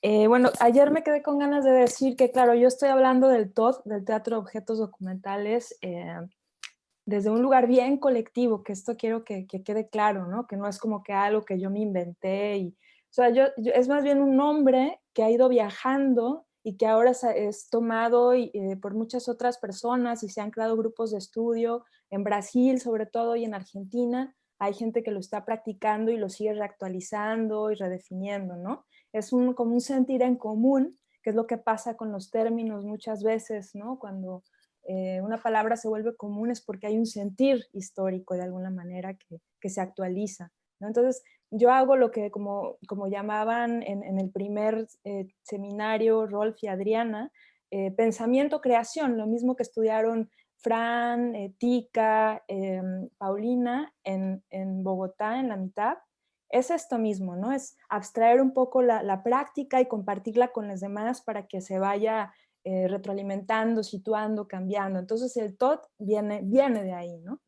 Bueno, ayer me quedé con ganas de decir que, claro, yo estoy hablando del TOD, del Teatro de Objetos Documentales, desde un lugar bien colectivo, que esto quiero que quede claro, ¿no? Que no es como que algo que yo me inventé. O sea, es más bien un nombre que ha ido viajando y que ahora es tomado por muchas otras personas y se han creado grupos de estudio en Brasil, sobre todo, y en Argentina. Hay gente que lo está practicando y lo sigue reactualizando y redefiniendo, ¿no? Es como un sentir en común, que es lo que pasa con los términos muchas veces, ¿no? Cuando una palabra se vuelve común es porque hay un sentir histórico de alguna manera que se actualiza, ¿no? Entonces, yo hago lo que como llamaban en el primer seminario Rolf y Adriana, pensamiento-creación, lo mismo que estudiaron Fran, Tika, Paulina en Bogotá, en la mitad. Es esto mismo, ¿no? Es abstraer un poco la práctica y compartirla con los demás para que se vaya retroalimentando, situando, cambiando. Entonces el TOT viene de ahí, ¿no?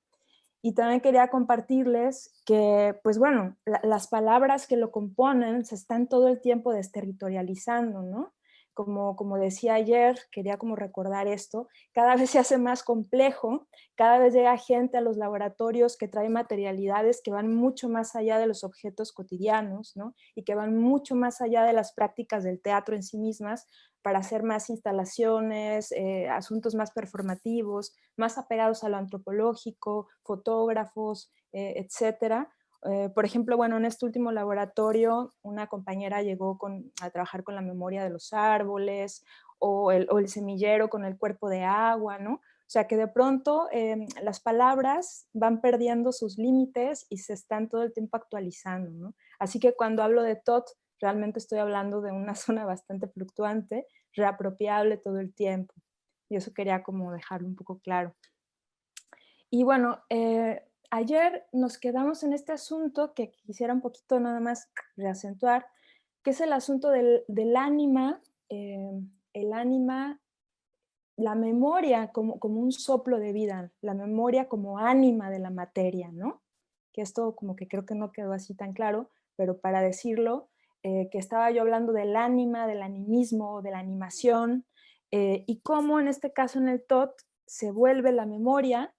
Y también quería compartirles que, pues bueno, las palabras que lo componen se están todo el tiempo desterritorializando, ¿no? Como decía ayer, quería como recordar esto, cada vez se hace más complejo, cada vez llega gente a los laboratorios que trae materialidades que van mucho más allá de los objetos cotidianos, ¿no? Y que van mucho más allá de las prácticas del teatro en sí mismas para hacer más instalaciones, asuntos más performativos, más apegados a lo antropológico, fotógrafos, etcétera. Por ejemplo, bueno, en este último laboratorio una compañera llegó a trabajar con la memoria de los árboles o el semillero con el cuerpo de agua, ¿no? O sea que de pronto las palabras van perdiendo sus límites y se están todo el tiempo actualizando, ¿no? Así que cuando hablo de TOT, realmente estoy hablando de una zona bastante fluctuante, reapropiable todo el tiempo. Y eso quería como dejarlo un poco claro. Y bueno, ayer nos quedamos en este asunto que quisiera un poquito nada más reacentuar, que es el asunto del ánima, el ánima, la memoria como un soplo de vida, la memoria como ánima de la materia, ¿no? Que esto como que creo que no quedó así tan claro, pero para decirlo, que estaba yo hablando del ánima, del animismo, de la animación, y cómo en este caso en el TOT se vuelve la memoria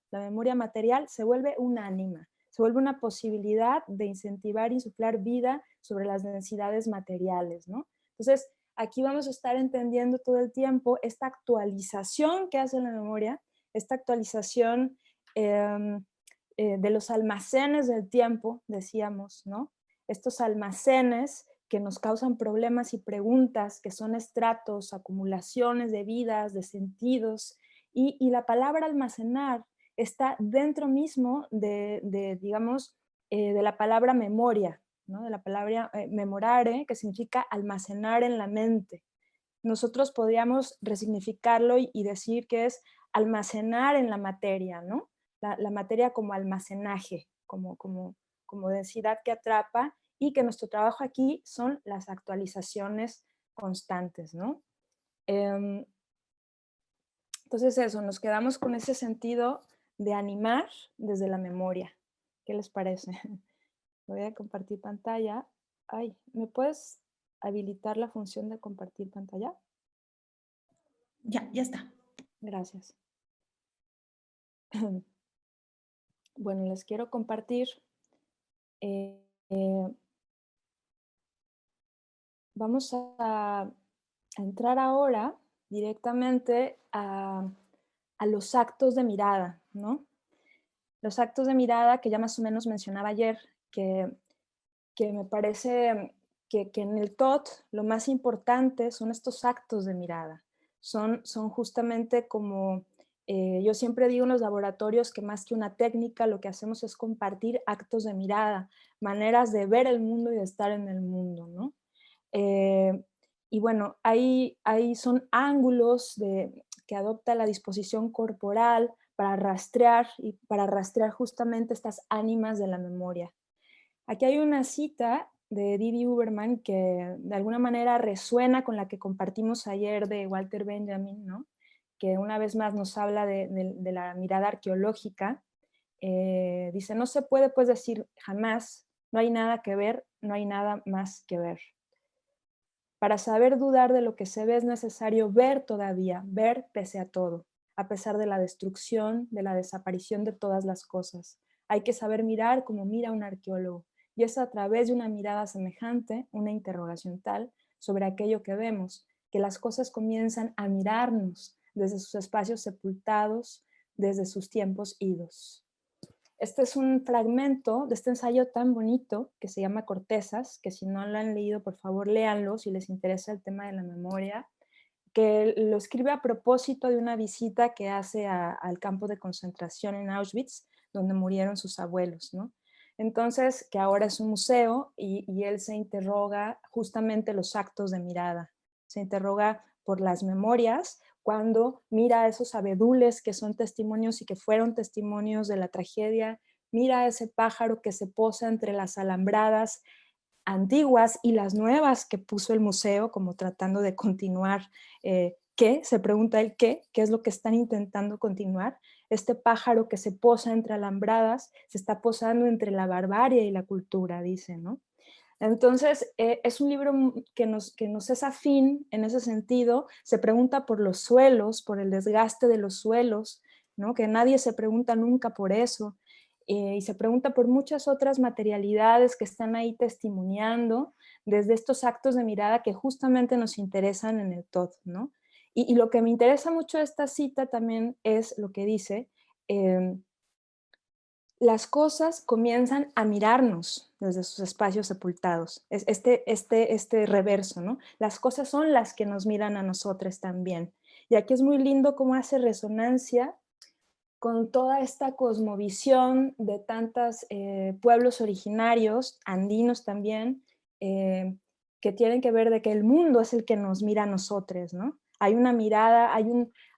material, se vuelve un ánima, se vuelve una posibilidad de incentivar y insuflar vida sobre las densidades materiales, ¿no? Entonces, aquí vamos a estar entendiendo todo el tiempo esta actualización que hace la memoria, esta actualización de los almacenes del tiempo, decíamos, ¿no? Estos almacenes que nos causan problemas y preguntas, que son estratos, acumulaciones de vidas, de sentidos, y la palabra almacenar está dentro mismo digamos, de la palabra memoria, ¿no? De la palabra memorare, que significa almacenar en la mente. Nosotros podríamos resignificarlo y decir que es almacenar en la materia, ¿no? La materia como almacenaje, como densidad que atrapa y que nuestro trabajo aquí son las actualizaciones constantes, ¿no? Eh, entonces eso, nos quedamos con ese sentido de animar desde la memoria. ¿Qué les parece? Voy a compartir pantalla. Ay, ¿me puedes habilitar la función de compartir pantalla? Ya, ya está. Gracias. Bueno, les quiero compartir. eh, eh, Vamos a entrar ahora directamente a los actos de mirada, ¿no? Los actos de mirada que ya más o menos mencionaba ayer, que me parece que en el TOT lo más importante son estos actos de mirada. Son justamente como, yo siempre digo en los laboratorios que más que una técnica, lo que hacemos es compartir actos de mirada, maneras de ver el mundo y de estar en el mundo, ¿no? Eh, y bueno, ahí son ángulos que adopta la disposición corporal para rastrear justamente estas ánimas de la memoria. Aquí hay una cita de Didi Uberman que de alguna manera resuena con la que compartimos ayer de Walter Benjamin, ¿no? Que una vez más nos habla de la mirada arqueológica. Dice, no se puede pues decir jamás, no hay nada que ver, no hay nada más que ver. Para saber dudar de lo que se ve es necesario ver todavía, ver pese a todo, a pesar de la destrucción, de la desaparición de todas las cosas. Hay que saber mirar como mira un arqueólogo, y es a través de una mirada semejante, una interrogación tal, sobre aquello que vemos, que las cosas comienzan a mirarnos desde sus espacios sepultados, desde sus tiempos idos. Este es un fragmento de este ensayo tan bonito que se llama Cortezas, que si no lo han leído, por favor, léanlo si les interesa el tema de la memoria, que lo escribe a propósito de una visita que hace al campo de concentración en Auschwitz, donde murieron sus abuelos, ¿no? Entonces, que ahora es un museo y él se interroga justamente los actos de mirada, se interroga por las memorias, cuando mira a esos abedules que son testimonios y que fueron testimonios de la tragedia, mira a ese pájaro que se posa entre las alambradas antiguas y las nuevas que puso el museo, como tratando de continuar, ¿qué? Se pregunta él, ¿qué es lo que están intentando continuar? Este pájaro que se posa entre alambradas, se está posando entre la barbarie y la cultura, dice, ¿no? Entonces, es un libro que nos es afín en ese sentido, se pregunta por los suelos, por el desgaste de los suelos, ¿no? Que nadie se pregunta nunca por eso, y se pregunta por muchas otras materialidades que están ahí testimoniando desde estos actos de mirada que justamente nos interesan en el TOD, ¿no? Y lo que me interesa mucho de esta cita también es lo que dice, eh, las cosas comienzan a mirarnos desde sus espacios sepultados. Es este reverso, ¿no? Las cosas son las que nos miran a nosotros también. Y aquí es muy lindo cómo hace resonancia con toda esta cosmovisión de tantos pueblos originarios, andinos también, eh, que tienen que ver de que el mundo es el que nos mira a nosotros, ¿no? Hay una mirada,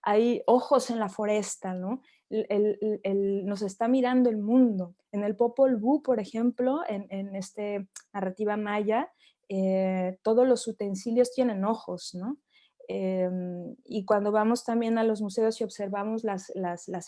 hay ojos en la foresta, ¿no? Nos está mirando el mundo. En el Popol Vuh, por ejemplo, en esta narrativa maya, todos los utensilios tienen ojos, ¿no? Y cuando vamos también a los museos y observamos las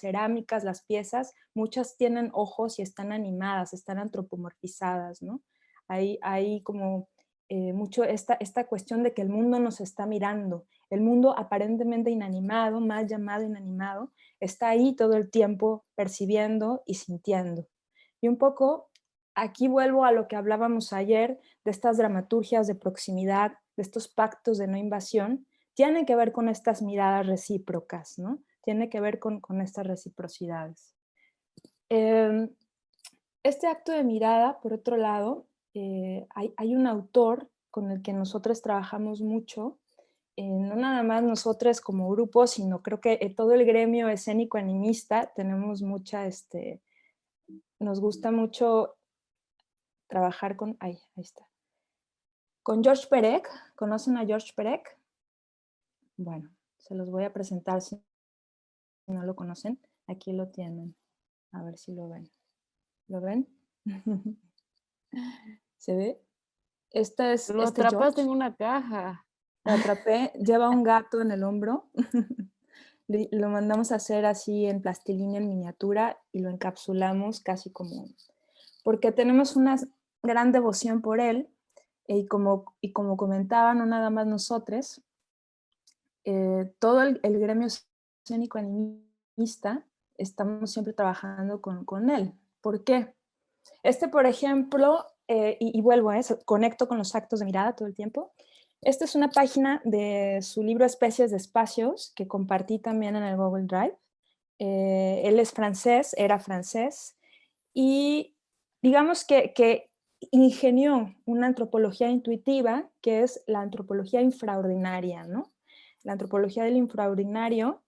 cerámicas, las piezas, muchas tienen ojos y están animadas, están antropomorfizadas, ¿no? Hay como mucho esta cuestión de que el mundo nos está mirando, el mundo aparentemente inanimado, mal llamado inanimado, está ahí todo el tiempo percibiendo y sintiendo. Y un poco aquí vuelvo a lo que hablábamos ayer de estas dramaturgias de proximidad, de estos pactos de no invasión, tiene que ver con estas miradas recíprocas, ¿no? Tiene que ver con estas reciprocidades. Este acto de mirada, por otro lado, hay un autor con el que nosotros trabajamos mucho, no nada más nosotros como grupo, sino creo que todo el gremio escénico animista tenemos nos gusta mucho trabajar con, ahí está, con George Perec. ¿Conocen a George Perec? Bueno, se los voy a presentar si no lo conocen. Aquí lo tienen. A ver si lo ven. ¿Lo ven? ¿Se ve? Este es Lo George. atrapaste en una caja. Lo atrapé. Lleva un gato en el hombro. Lo mandamos a hacer así en plastilina en miniatura y lo encapsulamos casi como... Porque tenemos una gran devoción por él y como comentaba, no nada más nosotros, todo el gremio escénico animista estamos siempre trabajando con él. ¿Por qué? Por ejemplo, y vuelvo a eso, conecto con los actos de mirada todo el tiempo. Esta es una página de su libro Especies de Espacios, que compartí también en el Google Drive. Él es francés, era francés, y digamos que ingenió una antropología intuitiva, que es la antropología infraordinaria, ¿no? La antropología del infraordinario,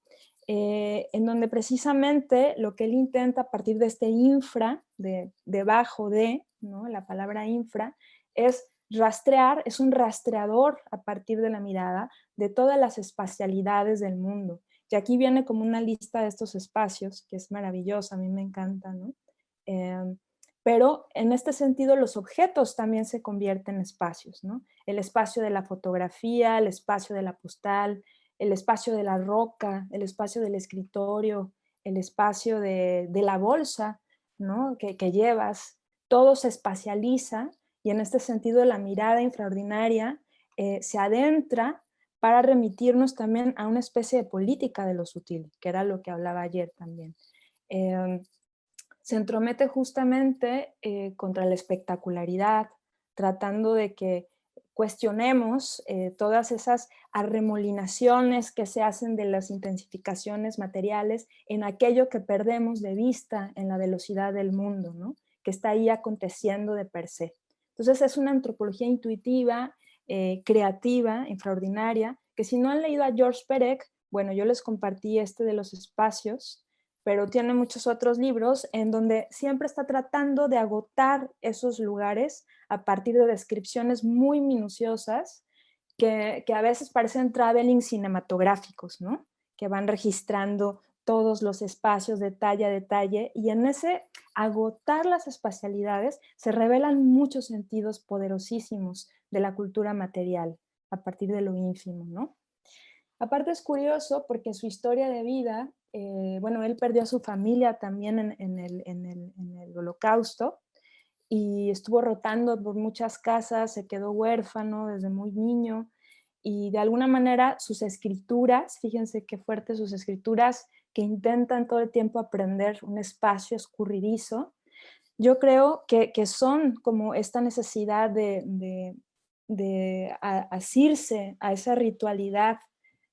en donde precisamente lo que él intenta a partir de este infra, debajo de, ¿no? La palabra infra, es rastrear, es un rastreador a partir de la mirada de todas las espacialidades del mundo. Y aquí viene como una lista de estos espacios, que es maravillosa, a mí me encanta, ¿no? Pero en este sentido los objetos también se convierten en espacios, ¿no? El espacio de la fotografía, el espacio de la postal, el espacio de la roca, el espacio del escritorio, el espacio de la bolsa, ¿no? que llevas, todo se espacializa y en este sentido la mirada infraordinaria se adentra para remitirnos también a una especie de política de lo sutil, que era lo que hablaba ayer también. Se entromete justamente contra la espectacularidad, tratando de que cuestionemos todas esas arremolinaciones que se hacen de las intensificaciones materiales en aquello que perdemos de vista en la velocidad del mundo, ¿no? Que está ahí aconteciendo de per se. Entonces es una antropología intuitiva, creativa, extraordinaria, que si no han leído a George Perec, bueno, yo les compartí este de los espacios, pero tiene muchos otros libros en donde siempre está tratando de agotar esos lugares a partir de descripciones muy minuciosas que a veces parecen traveling cinematográficos, ¿no? Que van registrando todos los espacios detalle a detalle y en ese agotar las espacialidades se revelan muchos sentidos poderosísimos de la cultura material a partir de lo ínfimo, ¿no? Aparte es curioso porque su historia de vida, bueno, él perdió a su familia también en el Holocausto y estuvo rotando por muchas casas, se quedó huérfano desde muy niño y de alguna manera sus escrituras, fíjense qué fuerte sus escrituras que intentan todo el tiempo aprender un espacio escurridizo, yo creo que son como esta necesidad de asirse a esa ritualidad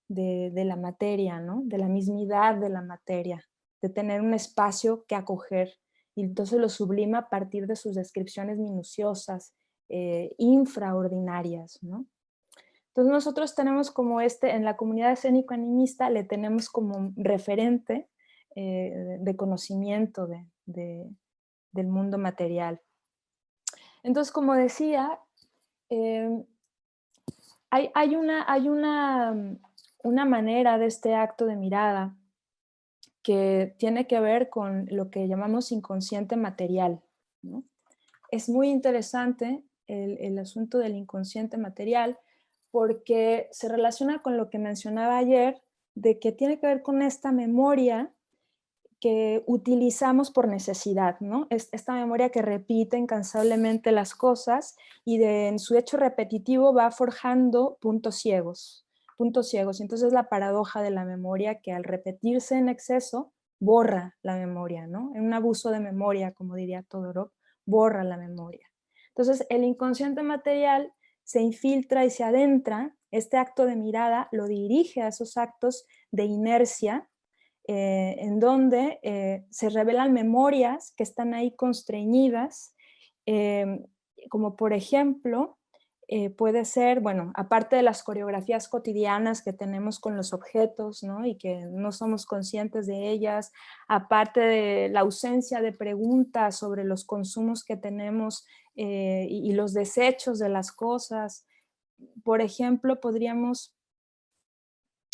de la materia, ¿no? De la mismidad de la materia, de tener un espacio que acoger. Y entonces lo sublima a partir de sus descripciones minuciosas, infraordinarias, ¿no? Entonces nosotros tenemos como en la comunidad escénico-animista le tenemos como referente de conocimiento del mundo material. Entonces, como decía, eh, hay una manera de este acto de mirada que tiene que ver con lo que llamamos inconsciente material, ¿no? Es muy interesante el asunto del inconsciente material porque se relaciona con lo que mencionaba ayer, de que tiene que ver con esta memoria que utilizamos por necesidad, ¿no? Esta memoria que repite incansablemente las cosas y en su hecho repetitivo va forjando puntos ciegos, puntos ciegos. Y entonces la paradoja de la memoria que al repetirse en exceso borra la memoria, ¿no? En un abuso de memoria, como diría Todorov, borra la memoria. Entonces el inconsciente material se infiltra y se adentra, este acto de mirada lo dirige a esos actos de inercia, en donde se revelan memorias que están ahí constreñidas, eh, como por ejemplo, puede ser, bueno, aparte de las coreografías cotidianas que tenemos con los objetos, ¿no? Y que no somos conscientes de ellas, aparte de la ausencia de preguntas sobre los consumos que tenemos y los desechos de las cosas. Por ejemplo, podríamos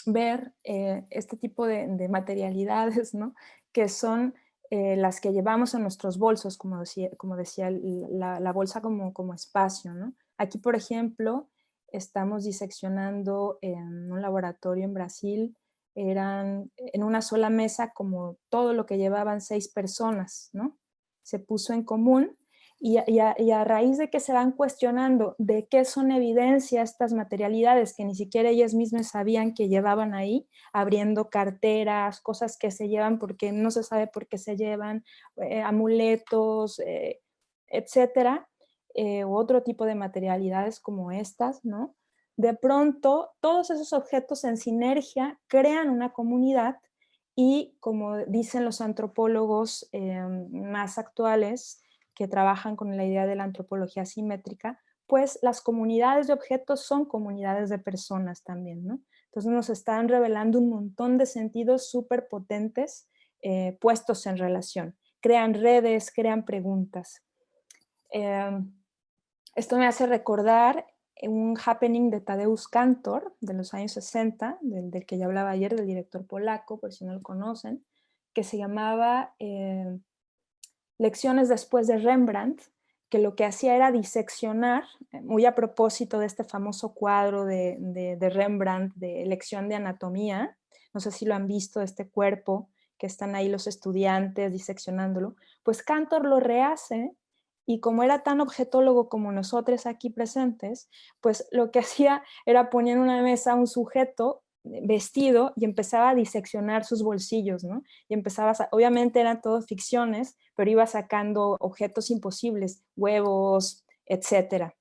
ver este tipo de materialidades, ¿no? Que son las que llevamos en nuestros bolsos, como decía la bolsa como espacio, ¿no? Aquí, por ejemplo, estamos diseccionando en un laboratorio en Brasil, eran en una sola mesa como todo lo que llevaban 6 personas, ¿no? Se puso en común y a raíz de que se van cuestionando de qué son evidencia estas materialidades que ni siquiera ellas mismas sabían que llevaban ahí, abriendo carteras, cosas que se llevan porque no se sabe por qué se llevan, amuletos, etcétera, u otro tipo de materialidades como estas, ¿no? De pronto, todos esos objetos en sinergia crean una comunidad y, como dicen los antropólogos más actuales, que trabajan con la idea de la antropología simétrica, pues las comunidades de objetos son comunidades de personas también, ¿no? Entonces nos están revelando un montón de sentidos súper potentes puestos en relación. Crean redes, crean preguntas. Esto me hace recordar un happening de Tadeusz Kantor de los años 60, del que ya hablaba ayer, del director polaco, por si no lo conocen, que se llamaba Lecciones después de Rembrandt, que lo que hacía era diseccionar, muy a propósito de este famoso cuadro de Rembrandt de Lección de Anatomía, no sé si lo han visto, este cuerpo que están ahí los estudiantes diseccionándolo, pues Cantor lo rehace y como era tan objetólogo como nosotros aquí presentes, pues lo que hacía era poner en una mesa un sujeto vestido y empezaba a diseccionar sus bolsillos, ¿no? Y empezaba, obviamente eran todo ficciones, pero iba sacando objetos imposibles, huevos, etcétera.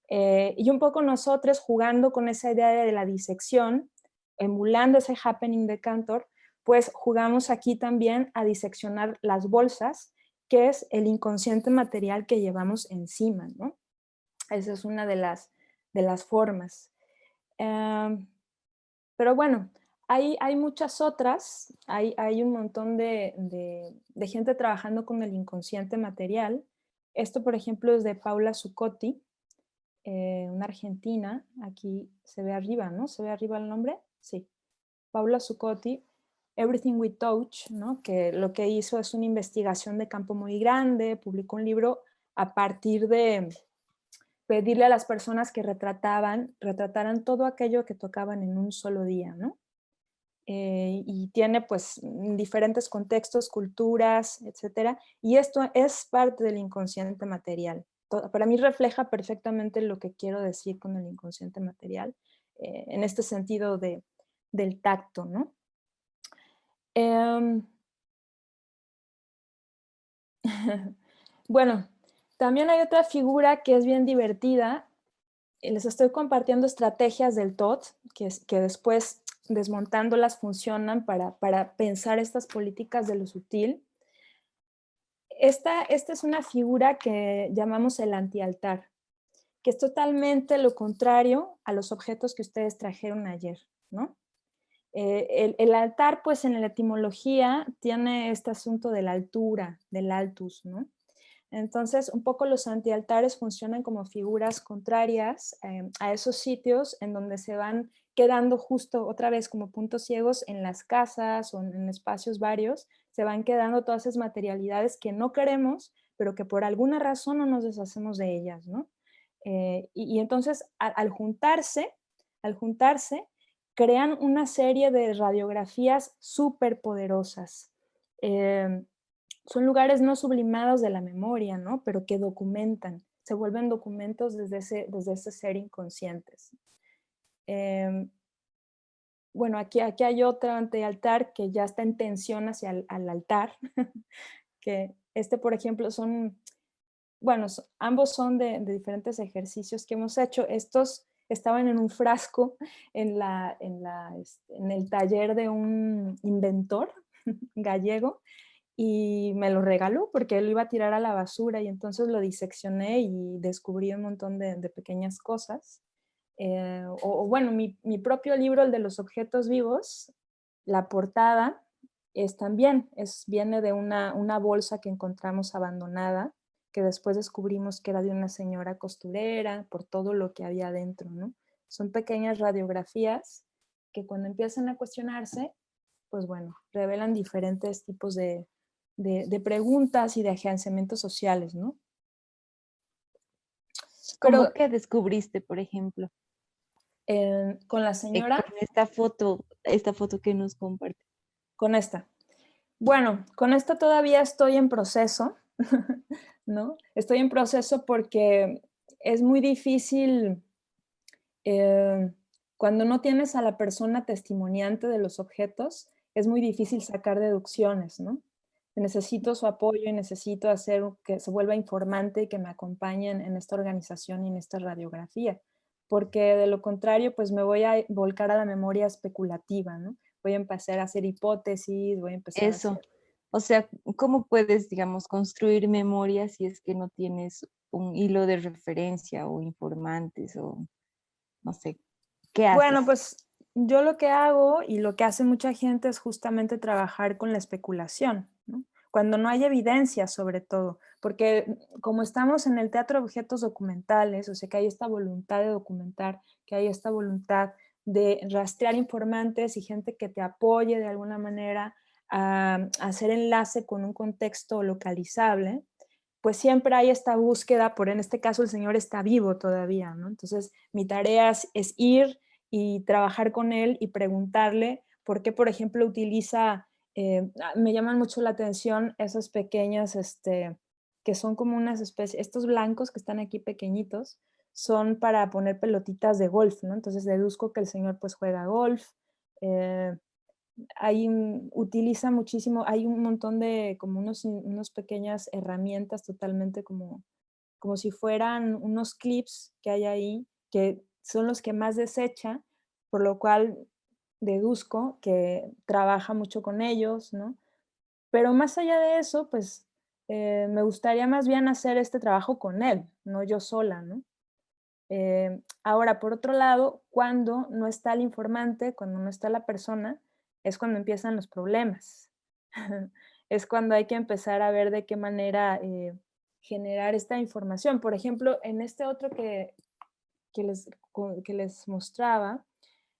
Y un poco nosotros jugando con esa idea de la disección, emulando ese happening de Cantor, pues jugamos aquí también a diseccionar las bolsas, que es el inconsciente material que llevamos encima, ¿no? Esa es una de las formas. Pero bueno, hay muchas otras, hay un montón de gente trabajando con el inconsciente material. Esto, por ejemplo, es de Paula Zuccotti, una argentina, aquí se ve arriba, ¿no? ¿Se ve arriba el nombre? Sí. Paula Zuccotti, Everything We Touch, ¿no? Que lo que hizo es una investigación de campo muy grande, publicó un libro a partir de pedirle a las personas que retrataran todo aquello que tocaban en un solo día, ¿no? Y tiene pues diferentes contextos, culturas, etcétera, y esto es parte del inconsciente material. Para mí refleja perfectamente lo que quiero decir con el inconsciente material, en este sentido del tacto, ¿no? Em, bueno, también hay otra figura que es bien divertida. Les estoy compartiendo estrategias del TOT que después desmontándolas funcionan para pensar estas políticas de lo sutil. Esta es una figura que llamamos el antialtar, que es totalmente lo contrario a los objetos que ustedes trajeron ayer, ¿no? El altar, pues en la etimología, tiene este asunto de la altura, del altus, ¿no? Entonces, un poco los antialtares funcionan como figuras contrarias a esos sitios en donde se van quedando justo otra vez como puntos ciegos en las casas o en espacios varios, se van quedando todas esas materialidades que no queremos, pero que por alguna razón no nos deshacemos de ellas, ¿no? Y entonces, al juntarse, crean una serie de radiografías súper poderosas. Son lugares no sublimados de la memoria, ¿no? Pero que documentan, se vuelven documentos desde ese ser inconscientes. Bueno, aquí hay otro antealtar que ya está en tensión hacia al altar, que por ejemplo, bueno, ambos son de diferentes ejercicios que hemos hecho. Estos estaban en un frasco en el taller de un inventor gallego, y me lo regaló porque él lo iba a tirar a la basura y entonces lo diseccioné y descubrí un montón de pequeñas cosas. Bueno, mi propio libro, el de los objetos vivos, la portada viene de una bolsa que encontramos abandonada, que después descubrimos que era de una señora costurera, por todo lo que había dentro, ¿no? Son pequeñas radiografías que cuando empiezan a cuestionarse, pues bueno, revelan diferentes tipos de preguntas y de agenciamientos sociales, ¿no? ¿Cómo Pero que descubriste, por ejemplo, con la señora, con esta foto que nos comparte? con esta. Bueno, con esta todavía estoy en proceso, ¿no? Estoy en proceso porque es muy difícil eh, cuando no tienes a la persona testimoniante de los objetos, es muy difícil sacar deducciones, ¿no? Necesito su apoyo y necesito hacer que se vuelva informante y que me acompañen en esta organización y en esta radiografía, porque de lo contrario, pues me voy a volcar a la memoria especulativa, ¿no? Voy a empezar a hacer hipótesis, voy a empezar a Eso. hacer... O sea, ¿cómo puedes, digamos, construir memoria si es que no tienes un hilo de referencia o informantes o no sé, ¿qué Bueno, haces? pues yo lo que hago y lo que hace mucha gente es justamente trabajar con la especulación, ¿no? Cuando no hay evidencia sobre todo, porque como estamos en el teatro de objetos documentales, o sea que hay esta voluntad de documentar, que hay esta voluntad de rastrear informantes y gente que te apoye de alguna manera a hacer enlace con un contexto localizable, pues siempre hay esta búsqueda, por en este caso el señor está vivo todavía, ¿no? Entonces mi tarea es ir y trabajar con él y preguntarle por qué, por ejemplo, utiliza, me llaman mucho la atención esas pequeñas, que son como unas especies, estos blancos que están aquí pequeñitos, son para poner pelotitas de golf, ¿no? Entonces deduzco que el señor pues juega golf. Utiliza muchísimo, hay un montón de como unos pequeñas herramientas totalmente como si fueran unos clips que hay ahí, que son los que más desecha, por lo cual deduzco que trabaja mucho con ellos, ¿no? Pero más allá de eso, pues me gustaría más bien hacer este trabajo con él, no yo sola, ¿no? Ahora, por otro lado, cuando no está el informante, cuando no está la persona, es cuando empiezan los problemas. Es cuando hay que empezar a ver de qué manera generar esta información. Por ejemplo, en este otro que les mostraba,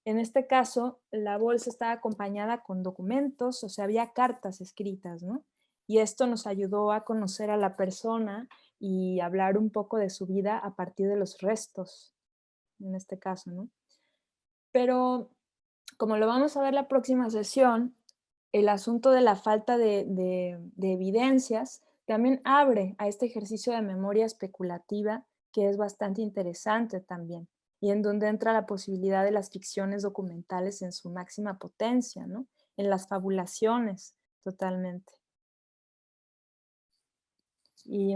en este caso, la bolsa estaba acompañada con documentos, o sea, había cartas escritas, ¿no? Y esto nos ayudó a conocer a la persona y hablar un poco de su vida a partir de los restos, en este caso, ¿no? Pero como lo vamos a ver la próxima sesión, el asunto de la falta de evidencias también abre a este ejercicio de memoria especulativa que es bastante interesante también, y en donde entra la posibilidad de las ficciones documentales en su máxima potencia, ¿no? En las fabulaciones, totalmente. Y,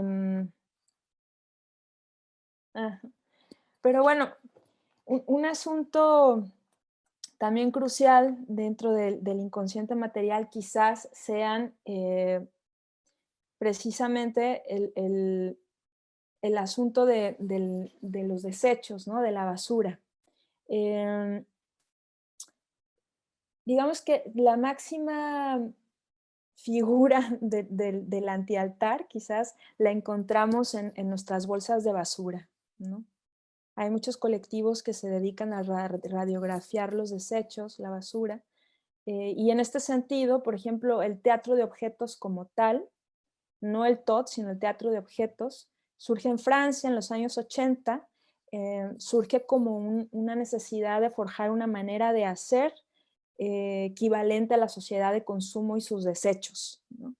ajá. Pero bueno, un asunto también crucial dentro del inconsciente material quizás sean precisamente el asunto de los desechos, ¿no? De la basura. Em, digamos que la máxima figura del antialtar quizás la encontramos en nuestras bolsas de basura, ¿no? Hay muchos colectivos que se dedican a radiografiar los desechos, la basura, y en este sentido, por ejemplo, el teatro de objetos como tal, no el TOT, sino el teatro de objetos, surge en Francia en los años 80, surge como una necesidad de forjar una manera de hacer equivalente a la sociedad de consumo y sus desechos, ¿no?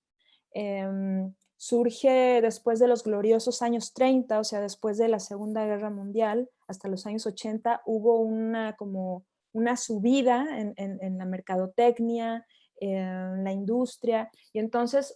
Surge después de los gloriosos años 30, o sea, después de la Segunda Guerra Mundial, hasta los años 80, hubo como una subida en la mercadotecnia, en la industria, y entonces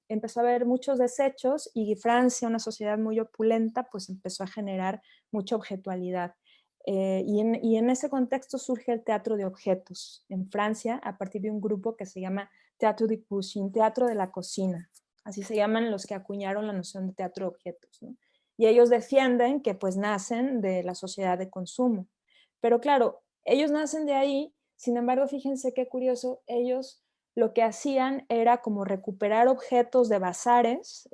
empezó a haber muchos desechos y Francia, una sociedad muy opulenta, pues empezó a generar mucha objetualidad. Y en ese contexto surge el teatro de objetos en Francia a partir de un grupo que se llama Teatro de Cuisine, teatro de la cocina. Así se llaman los que acuñaron la noción de teatro de objetos, ¿no? Y ellos defienden que pues nacen de la sociedad de consumo. Pero claro, ellos nacen de ahí, sin embargo, fíjense qué curioso, ellos lo que hacían era como recuperar objetos de bazares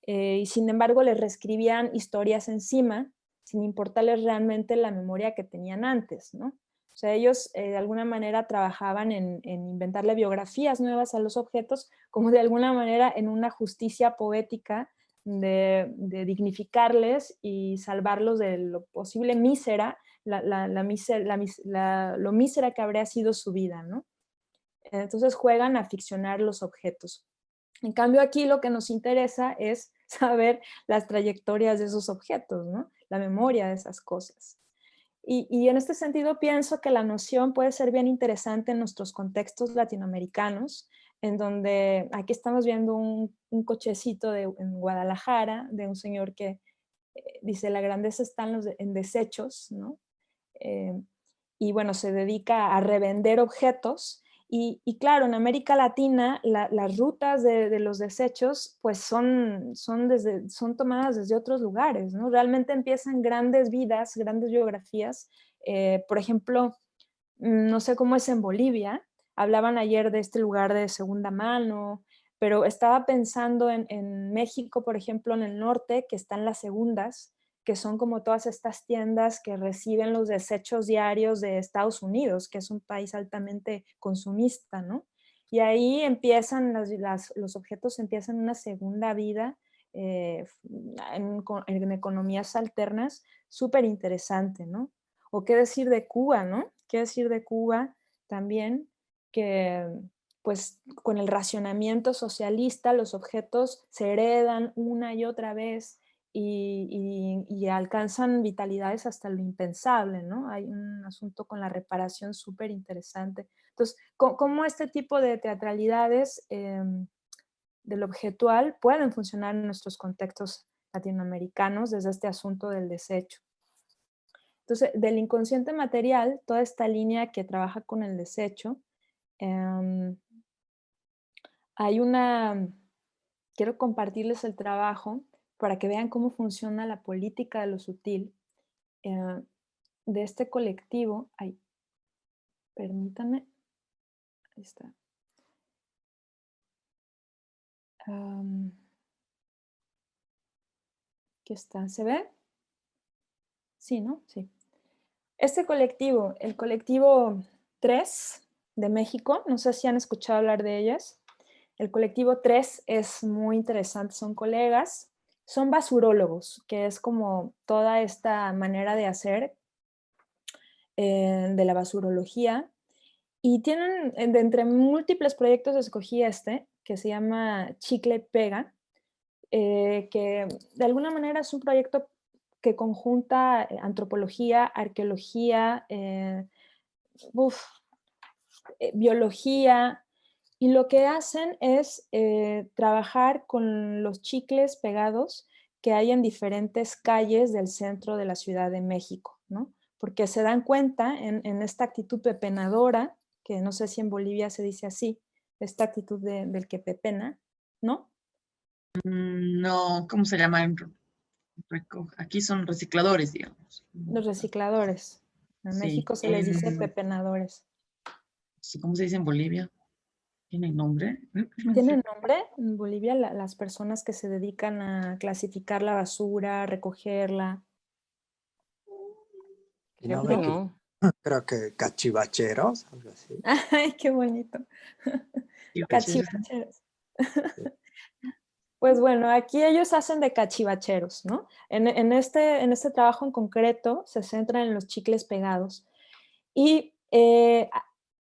y sin embargo les reescribían historias encima sin importarles realmente la memoria que tenían antes, ¿no? O sea, ellos de alguna manera trabajaban en inventarle biografías nuevas a los objetos, como de alguna manera en una justicia poética de dignificarles y salvarlos de lo posible mísera, lo mísera que habría sido su vida, ¿no? Entonces juegan a ficcionar los objetos. En cambio, aquí lo que nos interesa es saber las trayectorias de esos objetos, ¿no? La memoria de esas cosas. Y en este sentido pienso que la noción puede ser bien interesante en nuestros contextos latinoamericanos, en donde aquí estamos viendo un cochecito en Guadalajara de un señor que dice la grandeza está en desechos, ¿no? Eh, y bueno, se dedica a revender objetos. Y claro, en América Latina las rutas de los desechos pues son tomadas desde otros lugares, ¿no? Realmente empiezan grandes vidas, grandes biografías. Por ejemplo, no sé cómo es en Bolivia, hablaban ayer de este lugar de segunda mano, pero estaba pensando en México, por ejemplo, en el norte, que están las segundas, que son como todas estas tiendas que reciben los desechos diarios de Estados Unidos, que es un país altamente consumista, ¿no? Y ahí empiezan los objetos empiezan una segunda vida en economías alternas, súper interesante, ¿no? O qué decir de Cuba, ¿no? Qué decir de Cuba también, que pues con el racionamiento socialista los objetos se heredan una y otra vez y alcanzan vitalidades hasta lo impensable, ¿no? Hay un asunto con la reparación súper interesante. Entonces, ¿cómo este tipo de teatralidades del objetual pueden funcionar en nuestros contextos latinoamericanos desde este asunto del desecho? Entonces, del inconsciente material, toda esta línea que trabaja con el desecho, em, hay quiero compartirles el trabajo para que vean cómo funciona la política de lo sutil eh, de este colectivo. Ay, permítanme, ahí está. Aquí está, ¿se ve? Sí, ¿no? Sí. Este colectivo, el colectivo 3 de México, no sé si han escuchado hablar de ellas. El colectivo 3 es muy interesante, son colegas, son basurólogos, que es como toda esta manera de hacer de la basurología. Y tienen, de entre múltiples proyectos, escogí este, que se llama Chicle Pega, que de alguna manera es un proyecto que conjunta antropología, arqueología, biología, y lo que hacen es trabajar con los chicles pegados que hay en diferentes calles del centro de la Ciudad de México, ¿no? Porque se dan cuenta en esta actitud pepenadora, que no sé si en Bolivia se dice así, esta actitud del que pepena, ¿no? No, ¿cómo se llama? Aquí son recicladores, digamos. Los recicladores. En Sí, México se les dice pepenadores. ¿cómo se dice en Bolivia? ¿Tiene nombre? No sé. ¿Tienen nombre en Bolivia las personas que se dedican a clasificar la basura, recogerla? Creo No que me no. creo que cachivacheros, algo así. Ay, qué bonito. Sí, Cachivacheros. Pues bueno, aquí ellos hacen de cachivacheros, ¿no? En este trabajo en concreto se centran en los chicles pegados y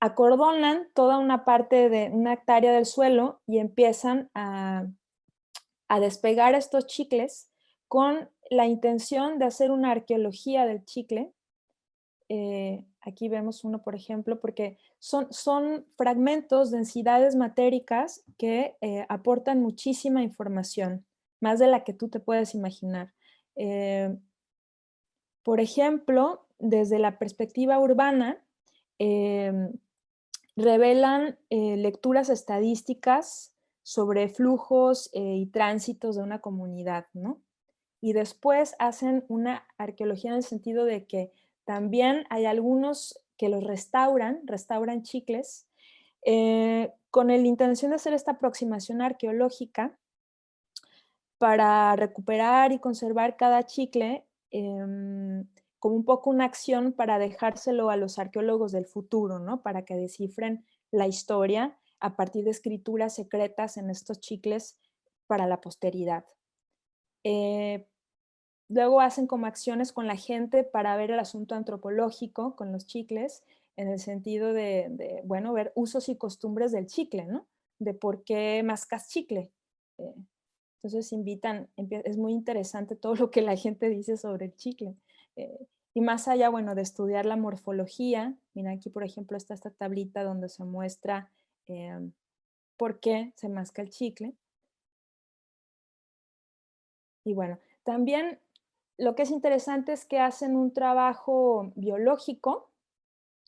acordonan toda una parte de una hectárea del suelo y empiezan a despegar estos chicles con la intención de hacer una arqueología del chicle. Aquí vemos uno, por ejemplo, porque son fragmentos, densidades matéricas que aportan muchísima información, más de la que tú te puedes imaginar. Eh, por ejemplo, desde la perspectiva urbana, em, revelan lecturas estadísticas sobre flujos y tránsitos de una comunidad, ¿no? Y después hacen una arqueología en el sentido de que también hay algunos que los restauran chicles, con la intención de hacer esta aproximación arqueológica para recuperar y conservar cada chicle como un poco una acción para dejárselo a los arqueólogos del futuro, ¿no? Para que descifren la historia a partir de escrituras secretas en estos chicles para la posteridad. Luego hacen como acciones con la gente para ver el asunto antropológico con los chicles, en el sentido bueno, ver usos y costumbres del chicle, ¿no? De por qué mascas chicle. Eh, entonces invitan, es muy interesante todo lo que la gente dice sobre el chicle. Y más allá, bueno, de estudiar la morfología, mira aquí por ejemplo está esta tablita donde se muestra por qué se masca el chicle. Y bueno, también lo que es interesante es que hacen un trabajo biológico,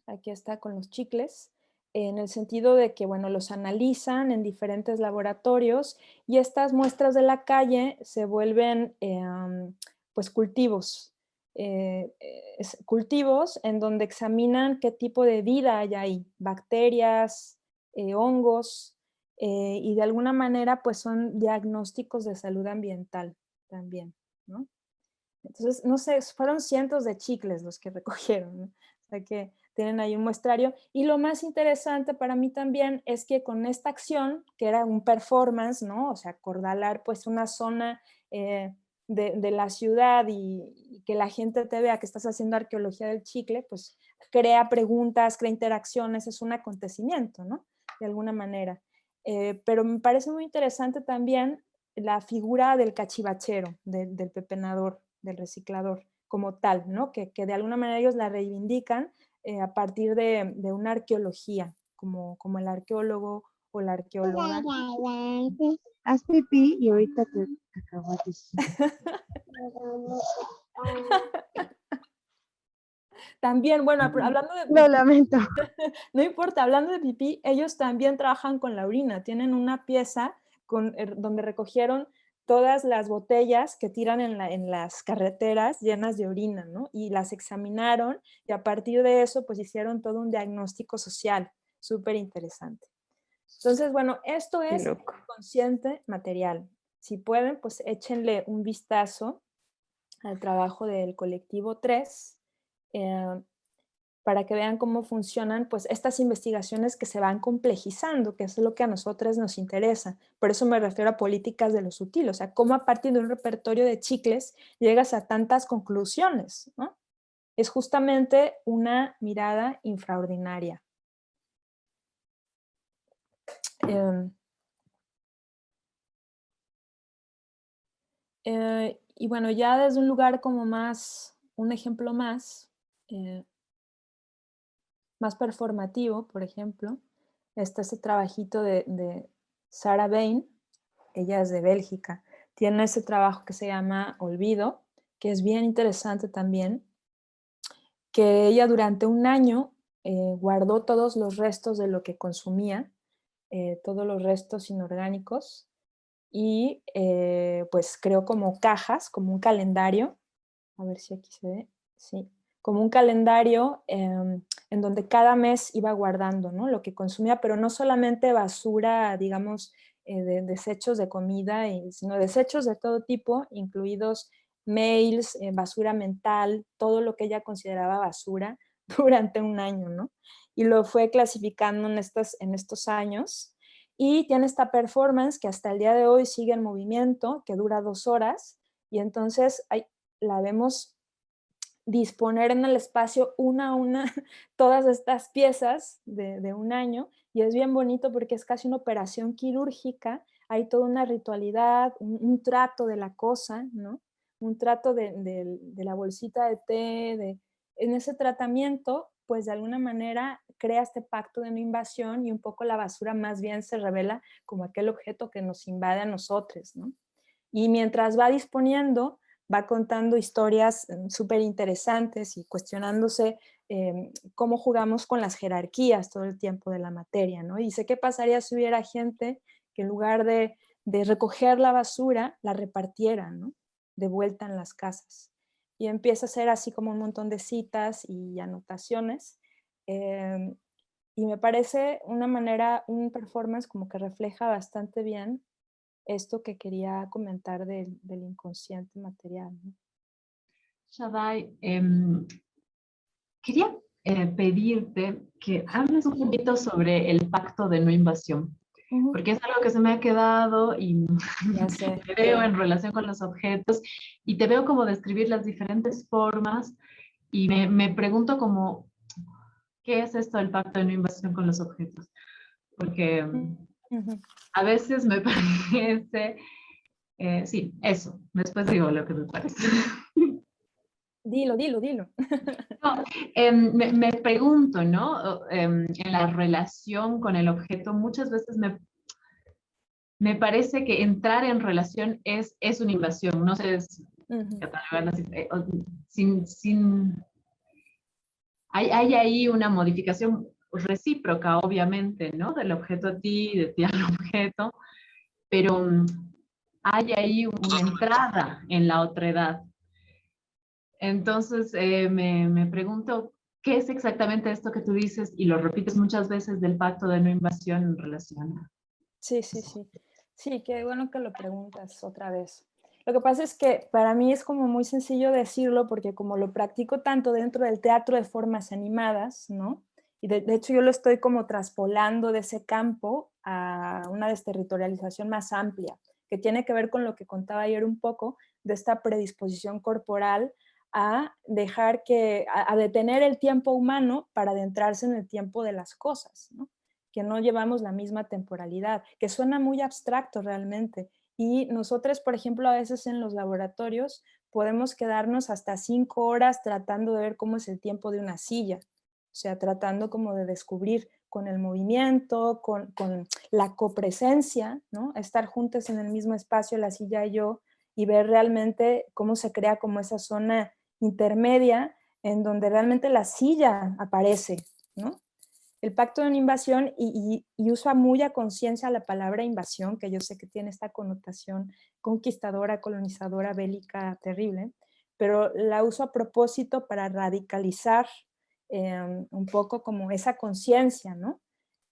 aquí está con los chicles, en el sentido de que, bueno, los analizan en diferentes laboratorios y estas muestras de la calle se vuelven, pues, cultivos. Cultivos en donde examinan qué tipo de vida hay ahí, bacterias, hongos, y de alguna manera, pues, son diagnósticos de salud ambiental también, ¿no? Entonces, no sé, fueron cientos de chicles los que recogieron, ¿no? O sea que tienen ahí un muestrario. Y lo más interesante para mí también es que con esta acción, que era un performance, ¿no? O sea, acordalar pues una zona de la ciudad y que la gente te vea que estás haciendo arqueología del chicle, pues crea preguntas, crea interacciones, es un acontecimiento, ¿no? de alguna manera. Pero me parece muy interesante también la figura del cachivachero, del pepenador, del reciclador, como tal, ¿no? Que de alguna manera ellos la reivindican a partir de una arqueología, como el arqueólogo o la arqueóloga. Haz pipí y ahorita te cacahuates. También, bueno, hablando de Lo lamento. no importa, hablando de pipí, ellos también trabajan con la orina. Tienen una pieza donde recogieron todas las botellas que tiran en las carreteras llenas de orina, ¿no? Y las examinaron y a partir de eso, pues hicieron todo un diagnóstico social, súper interesante. Entonces, bueno, esto Qué es loco. consciente material. Si pueden, pues échenle un vistazo al trabajo del colectivo 3, para que vean cómo funcionan pues estas investigaciones que se van complejizando, que es lo que a nosotros nos interesa. Por eso me refiero a políticas de lo sutil, o sea, cómo a partir de un repertorio de chicles llegas a tantas conclusiones, ¿no? Es justamente una mirada infraordinaria. Y bueno, ya desde un lugar como más, un ejemplo más performativo, por ejemplo, está este trabajito de Sarah Bain, ella es de Bélgica, tiene ese trabajo que se llama Olvido, que es bien interesante también, que ella durante un año guardó todos los restos de lo que consumía, todos los restos inorgánicos, y pues creó como cajas, como un calendario, a ver si aquí se ve, sí, como un calendario en donde cada mes iba guardando, ¿no? Lo que consumía, pero no solamente basura, digamos, de desechos de comida, sino desechos de todo tipo, incluidos mails, basura mental, todo lo que ella consideraba basura durante un año, ¿no? Y lo fue clasificando en estos años. Y tiene esta performance que hasta el día de hoy sigue en movimiento, que dura 2 horas, y entonces la vemos disponer en el espacio una a una todas estas piezas de un año, y es bien bonito porque es casi una operación quirúrgica, hay toda una ritualidad, un trato de la cosa, ¿no? Un trato de la bolsita de té, en ese tratamiento, pues de alguna manera crea este pacto de no invasión y un poco la basura más bien se revela como aquel objeto que nos invade a nosotros, ¿no? Y mientras va disponiendo, va contando historias súper interesantes y cuestionándose cómo jugamos con las jerarquías todo el tiempo de la materia, ¿no? Y dice, ¿qué pasaría si hubiera gente que en lugar de recoger la basura, la repartiera, ¿no? De vuelta en las casas. Y empieza a hacer así como un montón de citas y anotaciones. Y me parece una manera, un performance como que refleja bastante bien esto que quería comentar del inconsciente material, ¿no? Shaddai, quería pedirte que hables un poquito sobre el pacto de no invasión, porque es algo que se me ha quedado y Ya sé. te veo en relación con los objetos y te veo como describir las diferentes formas y me pregunto como, ¿qué es esto del pacto de no invasión con los objetos? Porque a veces me parece, sí, eso, después digo lo que me parece. Dilo. No, me pregunto, ¿no? En la relación con el objeto, muchas veces me parece que entrar en relación es una invasión, no sé catalogarla así, hay ahí una modificación recíproca, obviamente, ¿no? Del objeto a ti, de ti al objeto, pero hay ahí una entrada en la otredad. Entonces, me pregunto, ¿qué es exactamente esto que tú dices y lo repites muchas veces del pacto de no invasión en relación a... Sí. Sí, qué bueno que lo preguntas otra vez. Lo que pasa es que para mí es como muy sencillo decirlo porque como lo practico tanto dentro del teatro de formas animadas, ¿no? Y de hecho yo lo estoy como traspolando de ese campo a una desterritorialización más amplia, que tiene que ver con lo que contaba ayer un poco de esta predisposición corporal a dejar a detener el tiempo humano para adentrarse en el tiempo de las cosas, ¿no? que no llevamos la misma temporalidad, que suena muy abstracto realmente. Y nosotros, por ejemplo, a veces en los laboratorios podemos quedarnos hasta 5 horas tratando de ver cómo es el tiempo de una silla. O sea, tratando como de descubrir con el movimiento, con la copresencia, ¿no? Estar juntos en el mismo espacio, la silla y yo, y ver realmente cómo se crea como esa zona intermedia en donde realmente la silla aparece, ¿no? El pacto de no invasión, y usa muy a conciencia la palabra invasión, que yo sé que tiene esta connotación conquistadora, colonizadora, bélica, terrible, pero la uso a propósito para radicalizar un poco como esa conciencia, ¿no?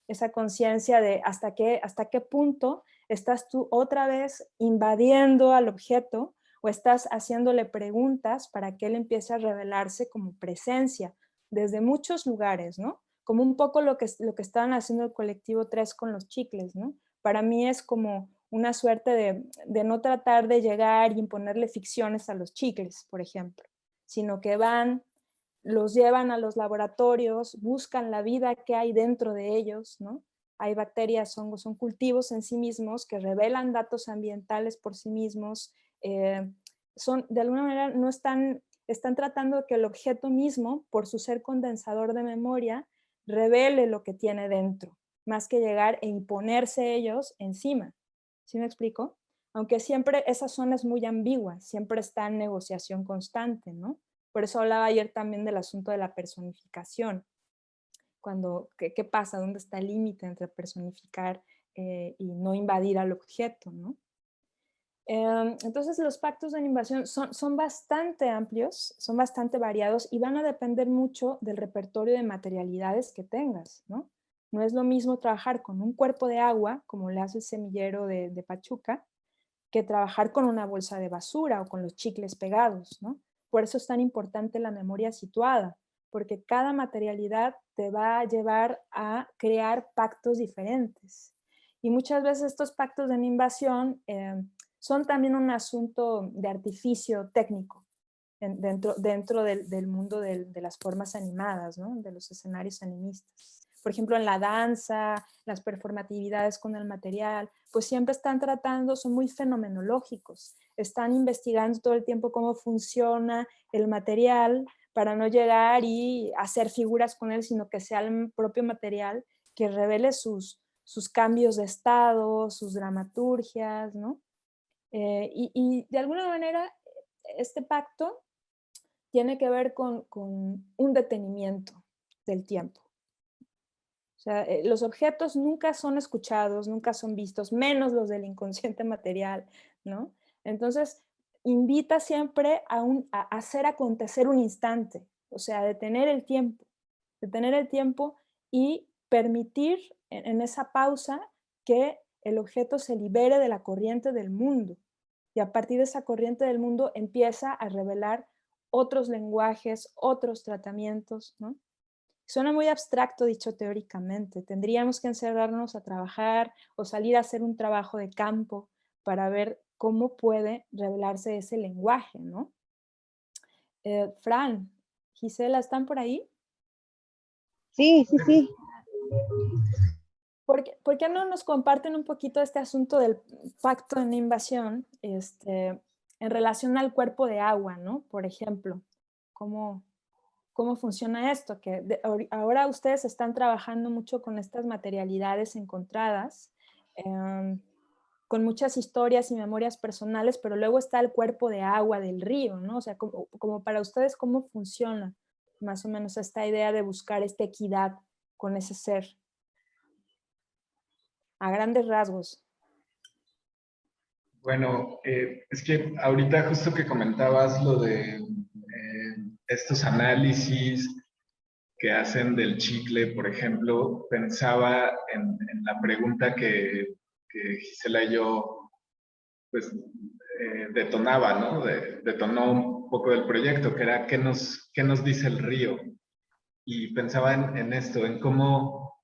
Esa conciencia de hasta qué punto estás tú otra vez invadiendo al objeto o estás haciéndole preguntas para que él empiece a revelarse como presencia desde muchos lugares, ¿no? Como un poco lo que estaban haciendo el colectivo 3 con los chicles, ¿no? Para mí es como una suerte de no tratar de llegar y imponerle ficciones a los chicles, por ejemplo, sino que los llevan a los laboratorios, buscan la vida que hay dentro de ellos, ¿no? Hay bacterias, hongos, son cultivos en sí mismos que revelan datos ambientales por sí mismos, de alguna manera no están tratando de que el objeto mismo, por su ser condensador de memoria, revele lo que tiene dentro, más que llegar e imponerse ellos encima. ¿Sí me explico? Aunque siempre esa zona es muy ambigua, siempre está en negociación constante, ¿no? Por eso hablaba ayer también del asunto de la personificación. ¿Qué pasa? ¿Dónde está el límite entre personificar y no invadir al objeto, ¿no? Entonces los pactos de no invasión son bastante amplios, son bastante variados y van a depender mucho del repertorio de materialidades que tengas, ¿no? No es lo mismo trabajar con un cuerpo de agua, como le hace el semillero de Pachuca, que trabajar con una bolsa de basura o con los chicles pegados, ¿no? Por eso es tan importante la memoria situada, porque cada materialidad te va a llevar a crear pactos diferentes. Y muchas veces estos pactos de no invasión son también un asunto de artificio técnico dentro del mundo de las formas animadas, ¿no? De los escenarios animistas. Por ejemplo, en la danza, las performatividades con el material, pues siempre están tratando, son muy fenomenológicos, están investigando todo el tiempo cómo funciona el material para no llegar y hacer figuras con él, sino que sea el propio material que revele sus cambios de estado, sus dramaturgias, ¿no? Y de alguna manera este pacto tiene que ver con un detenimiento del tiempo. O sea, los objetos nunca son escuchados, nunca son vistos, menos los del inconsciente material, ¿no? Entonces, invita siempre a hacer acontecer un instante, o sea, detener el tiempo y permitir en esa pausa que el objeto se libere de la corriente del mundo. Y a partir de esa corriente del mundo empieza a revelar otros lenguajes, otros tratamientos, ¿no? Suena muy abstracto dicho teóricamente. Tendríamos que encerrarnos a trabajar o salir a hacer un trabajo de campo para ver cómo puede revelarse ese lenguaje, ¿no? Fran, Gisela, ¿están por ahí? Sí, sí, sí. ¿Por qué no nos comparten un poquito este asunto del pacto de no invasión en relación al cuerpo de agua, ¿no? Por ejemplo, ¿cómo funciona esto? Que ahora ustedes están trabajando mucho con estas materialidades encontradas, con muchas historias y memorias personales, pero luego está el cuerpo de agua del río, ¿no? O sea, como para ustedes, ¿cómo funciona más o menos esta idea de buscar esta equidad con ese ser? A grandes rasgos. Bueno, es que ahorita justo que comentabas lo de estos análisis que hacen del chicle, por ejemplo, pensaba en la pregunta que Gisela y yo pues detonaba, ¿no? Detonó un poco del proyecto, que era ¿qué nos dice el río? Y pensaba en esto, en cómo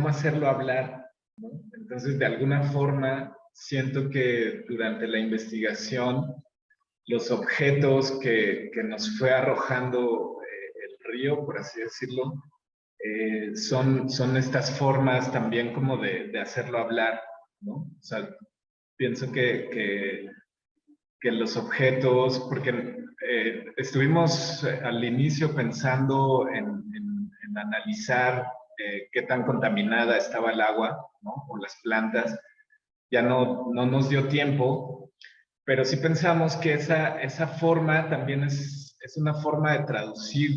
hacerlo hablar, ¿no? Entonces, de alguna forma, siento que durante la investigación, los objetos que nos fue arrojando el río, por así decirlo, son estas formas también como de hacerlo hablar, ¿no? O sea, pienso que los objetos, porque estuvimos al inicio pensando en analizar qué tan contaminada estaba el agua, ¿no? O las plantas. Ya no nos dio tiempo, pero sí pensamos que esa forma también es una forma de traducir,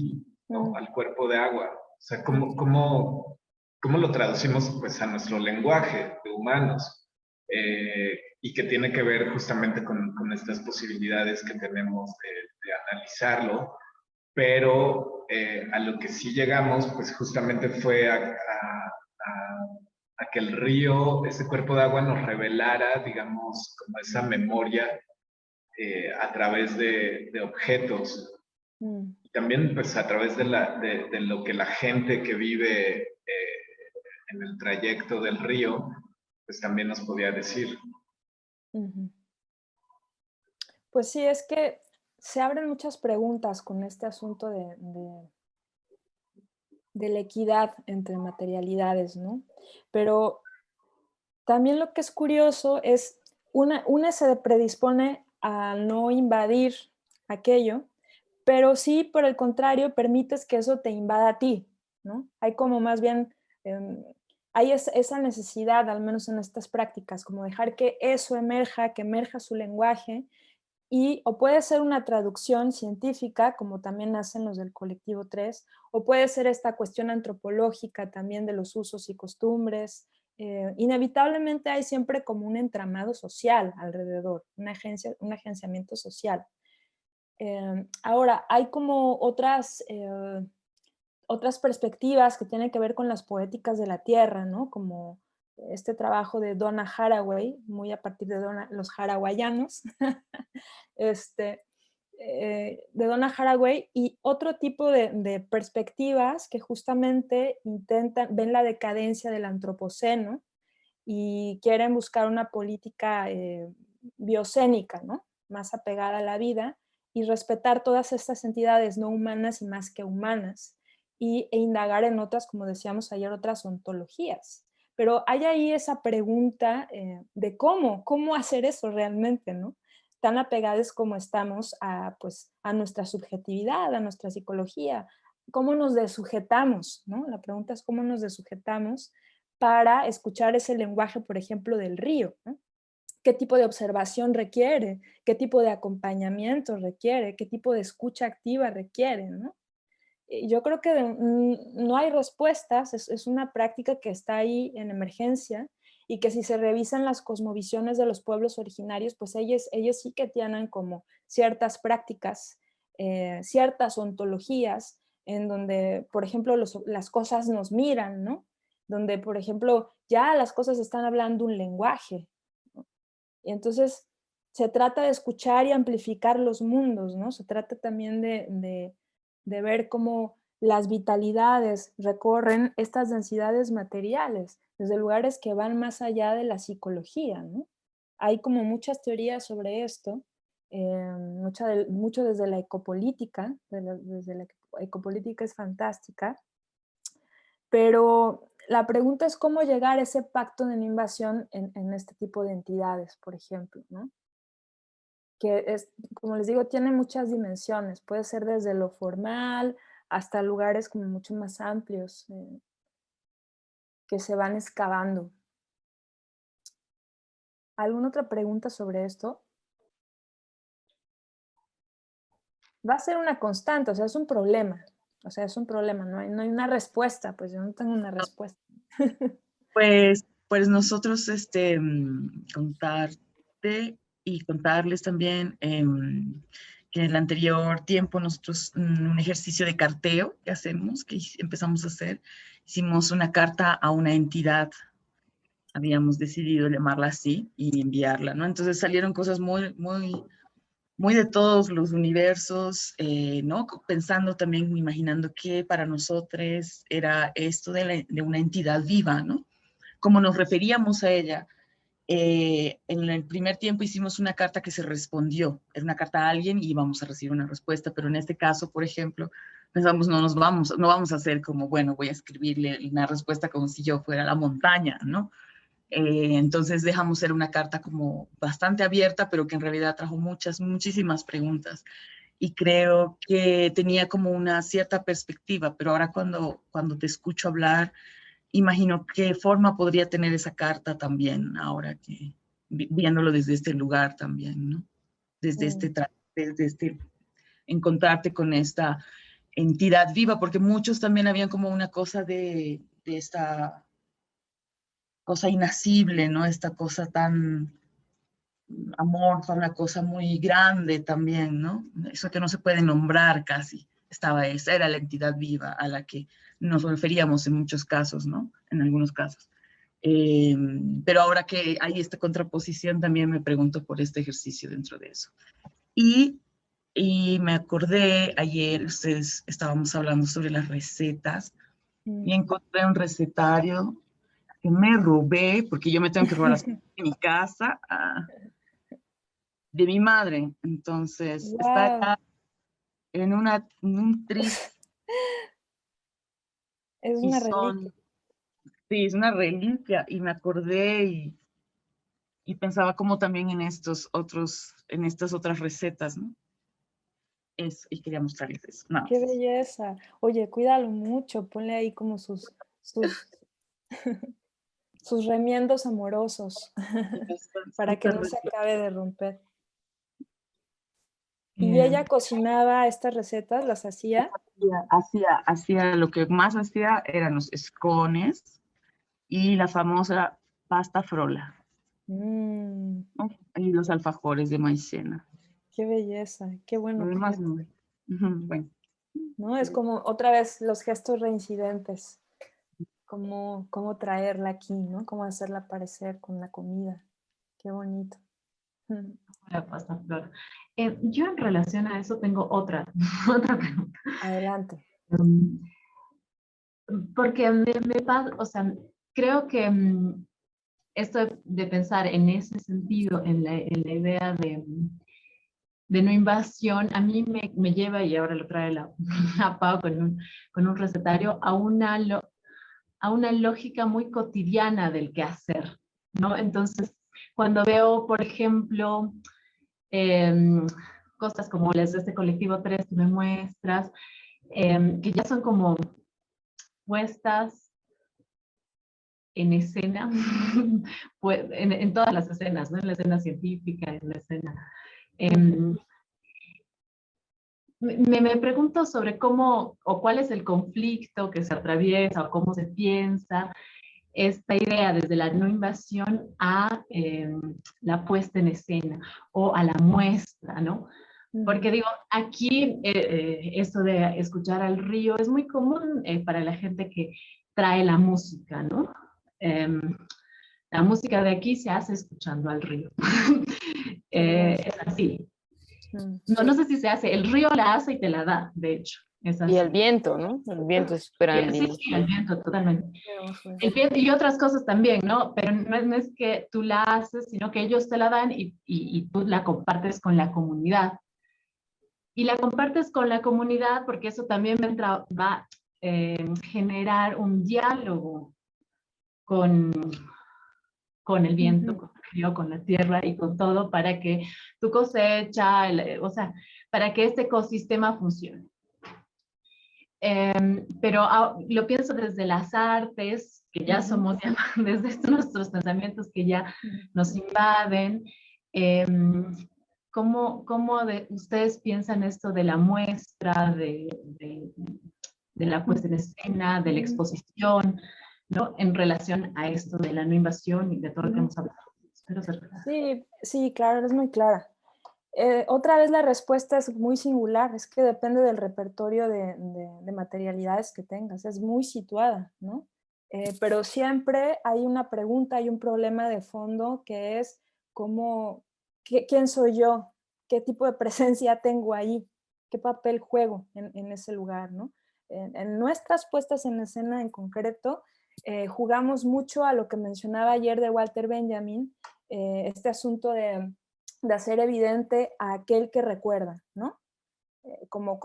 ¿no? Al cuerpo de agua. O sea, ¿cómo lo traducimos pues, a nuestro lenguaje de humanos? Y que tiene que ver justamente con estas posibilidades que tenemos de analizarlo, pero a lo que sí llegamos, pues justamente fue a que el río, ese cuerpo de agua nos revelara, digamos, como esa memoria a través de objetos. Y también, pues, a través de lo que la gente que vive en el trayecto del río, pues también nos podía decir. Pues sí, es que se abren muchas preguntas con este asunto de la equidad entre materialidades, ¿no? Pero también lo que es curioso es, una se predispone a no invadir aquello, pero sí, por el contrario, permites que eso te invada a ti, ¿no? Hay como más bien, hay esa necesidad, al menos en estas prácticas, como dejar que eso emerja, que emerja su lenguaje, o puede ser una traducción científica, como también hacen los del colectivo 3, o puede ser esta cuestión antropológica también de los usos y costumbres. Inevitablemente hay siempre como un entramado social alrededor, un agenciamiento social. Ahora, hay como otras perspectivas que tienen que ver con las poéticas de la tierra, ¿no? Como este trabajo de Donna Haraway, muy a partir de los haraguayanos, de Donna Haraway, y otro tipo de perspectivas que justamente ven la decadencia del antropoceno y quieren buscar una política biocénica, ¿no? Más apegada a la vida y respetar todas estas entidades no humanas y más que humanas, e indagar en otras, como decíamos ayer, otras ontologías. Pero hay ahí esa pregunta de cómo hacer eso realmente, ¿no? Tan apegados como estamos pues, a nuestra subjetividad, a nuestra psicología. ¿Cómo nos desujetamos, ¿no? La pregunta es cómo nos desujetamos para escuchar ese lenguaje, por ejemplo, del río, ¿no? ¿Qué tipo de observación requiere? ¿Qué tipo de acompañamiento requiere? ¿Qué tipo de escucha activa requiere, ¿no? Yo creo que no hay respuestas, es una práctica que está ahí en emergencia y que si se revisan las cosmovisiones de los pueblos originarios, pues ellos sí que tienen como ciertas prácticas, ciertas ontologías en donde, por ejemplo, las cosas nos miran, ¿no? Donde, por ejemplo, ya las cosas están hablando un lenguaje, ¿no? Y entonces se trata de escuchar y amplificar los mundos, ¿no? Se trata también de ver cómo las vitalidades recorren estas densidades materiales, desde lugares que van más allá de la psicología, ¿no? Hay como muchas teorías sobre esto, mucho desde la ecopolítica, desde la ecopolítica es fantástica, pero la pregunta es cómo llegar a ese pacto de no invasión en este tipo de entidades, por ejemplo, ¿no? Que es, como les digo, tiene muchas dimensiones, puede ser desde lo formal hasta lugares como mucho más amplios que se van excavando. ¿Alguna otra pregunta sobre esto? Va a ser una constante, o sea, es un problema. O sea, es un problema, no hay una respuesta, pues yo no tengo una respuesta. Pues nosotros contarte y contarles también que en el anterior tiempo nosotros un ejercicio de carteo que hacemos, que empezamos a hacer, hicimos una carta a una entidad, habíamos decidido llamarla así y enviarla, ¿no? Entonces salieron cosas muy de todos los universos, ¿no? Pensando también, imaginando que para nosotros era esto de una entidad viva, ¿no? Como nos referíamos a ella. En el primer tiempo hicimos una carta que se respondió, era una carta a alguien y íbamos a recibir una respuesta, pero en este caso, por ejemplo, pensamos, no vamos a hacer como, bueno, voy a escribirle una respuesta como si yo fuera la montaña, ¿no? Entonces dejamos ser una carta como bastante abierta, pero que en realidad trajo muchísimas preguntas. Y creo que tenía como una cierta perspectiva, pero ahora cuando te escucho hablar, imagino qué forma podría tener esa carta también, ahora que viéndolo desde este lugar también, ¿no? Desde este encontrarte con esta entidad viva, porque muchos también habían como una cosa de esta cosa inasible, ¿no? Esta cosa tan amorfa, una cosa muy grande también, ¿no? Eso que no se puede nombrar casi. Esa era la entidad viva a la que nos referíamos en muchos casos, ¿no? En algunos casos. Pero ahora que hay esta contraposición, también me pregunto por este ejercicio dentro de eso. Y me acordé, ayer ustedes estábamos hablando sobre las recetas, y encontré un recetario que me robé, porque yo me tengo que robar las cosas en mi casa, de mi madre. Entonces, está Wow. allá en un tris, Es y una reliquia. sí, es una reliquia, y me acordé y pensaba como también en estas otras recetas, ¿no? Eso, y quería mostrarles eso. No, Qué belleza. Oye, cuídalo mucho, ponle ahí como sus, sus remiendos amorosos es para que súper no se rico. acabe de romper. ¿Y ella cocinaba estas recetas? ¿Las hacía? Hacía, lo que más hacía eran los escones y la famosa pasta frola, Mm, ¿no? Y los alfajores de maicena. qué belleza, qué Lo bueno, demás fíjate, no. Ujú, bueno. ¿no? Es como otra vez los gestos reincidentes, cómo traerla aquí, ¿no? Cómo hacerla aparecer con la comida. Qué bonito. Mm, La pasta flor. Yo en relación a eso tengo otra, otra pregunta. adelante. Porque me pasa, o sea, creo que esto de pensar en ese sentido, en la idea de no invasión, a mí me lleva, y ahora lo trae la Pau con un recetario, a una lógica muy cotidiana del quehacer, ¿no? Entonces, cuando veo, por ejemplo, cosas como las de este colectivo 3 que me muestras, que ya son como puestas en escena, pues, en todas las escenas, ¿no? En la escena científica, en la escena. Me pregunto sobre cómo o cuál es el conflicto que se atraviesa o cómo se piensa esta idea desde la no invasión a la puesta en escena o a la muestra, ¿no? Porque digo, aquí esto de escuchar al río es muy común para la gente que trae la música, ¿no? La música de aquí se hace escuchando al río. Es así. No sé si se hace, el río la hace y te la da, de hecho. Es así. Y el viento, ¿no? El viento es súper andino. Sí, el viento, totalmente. El viento y otras cosas también, ¿no? Pero no es que tú la haces, sino que ellos te la dan y tú la compartes con la comunidad. Y la compartes con la comunidad porque eso también va a generar un diálogo con el viento, con el río, con la tierra y con todo para que tu cosecha, o sea, para que este ecosistema funcione. Pero lo pienso desde las artes, que ya somos, desde estos nuestros pensamientos que ya nos invaden. ¿Cómo ustedes piensan esto de la muestra, de la puesta en escena, de la exposición, ¿no? En relación a esto de la no invasión y de todo lo que hemos hablado? Espero ser clara. Sí, sí, claro, es muy clara. Otra vez la respuesta es muy singular, es que depende del repertorio de materialidades que tengas, es muy situada, ¿no? Pero siempre hay una pregunta, hay un problema de fondo que es ¿quién soy yo? ¿Qué tipo de presencia tengo ahí? ¿Qué papel juego en ese lugar, ¿no? En nuestras puestas en escena en concreto, jugamos mucho a lo que mencionaba ayer de Walter Benjamin, este asunto de hacer evidente a aquel que recuerda, ¿no? como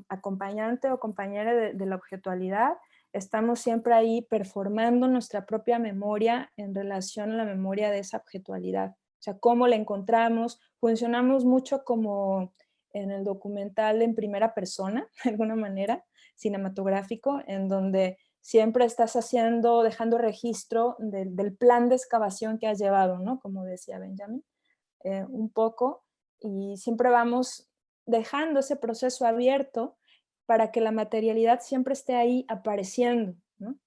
acompañante o compañera de la objetualidad, estamos siempre ahí performando nuestra propia memoria en relación a la memoria de esa objetualidad. O sea, cómo la encontramos, funcionamos mucho como en el documental en primera persona, de alguna manera, cinematográfico, en donde siempre estás dejando registro del plan de excavación que has llevado, ¿no? Como decía Benjamin, un poco, y siempre vamos dejando ese proceso abierto para que la materialidad siempre esté ahí apareciendo, ¿no?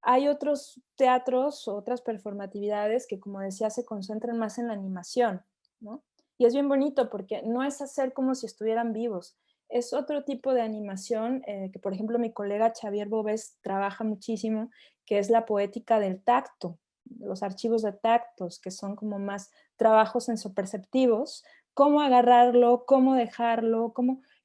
Hay otros teatros, otras performatividades que, como decía, se concentran más en la animación, ¿no? Y es bien bonito porque no es hacer como si estuvieran vivos, es otro tipo de animación que, por ejemplo, mi colega Xavier Bobés trabaja muchísimo, que es la poética del tacto, los archivos de tactos, que son como más trabajos sensoperceptivos, cómo agarrarlo, cómo dejarlo,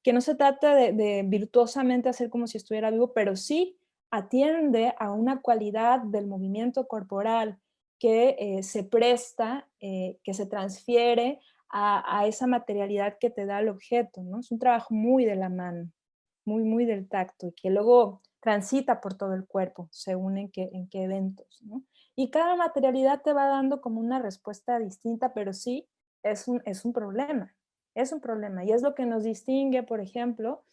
que no se trata de virtuosamente hacer como si estuviera vivo, pero sí atiende a una cualidad del movimiento corporal que se presta, que se transfiere a esa materialidad que te da el objeto, ¿no? Es un trabajo muy de la mano, muy del tacto, y que luego transita por todo el cuerpo, según en qué eventos, ¿no? Y cada materialidad te va dando como una respuesta distinta, pero sí es un problema, y es lo que nos distingue, por ejemplo,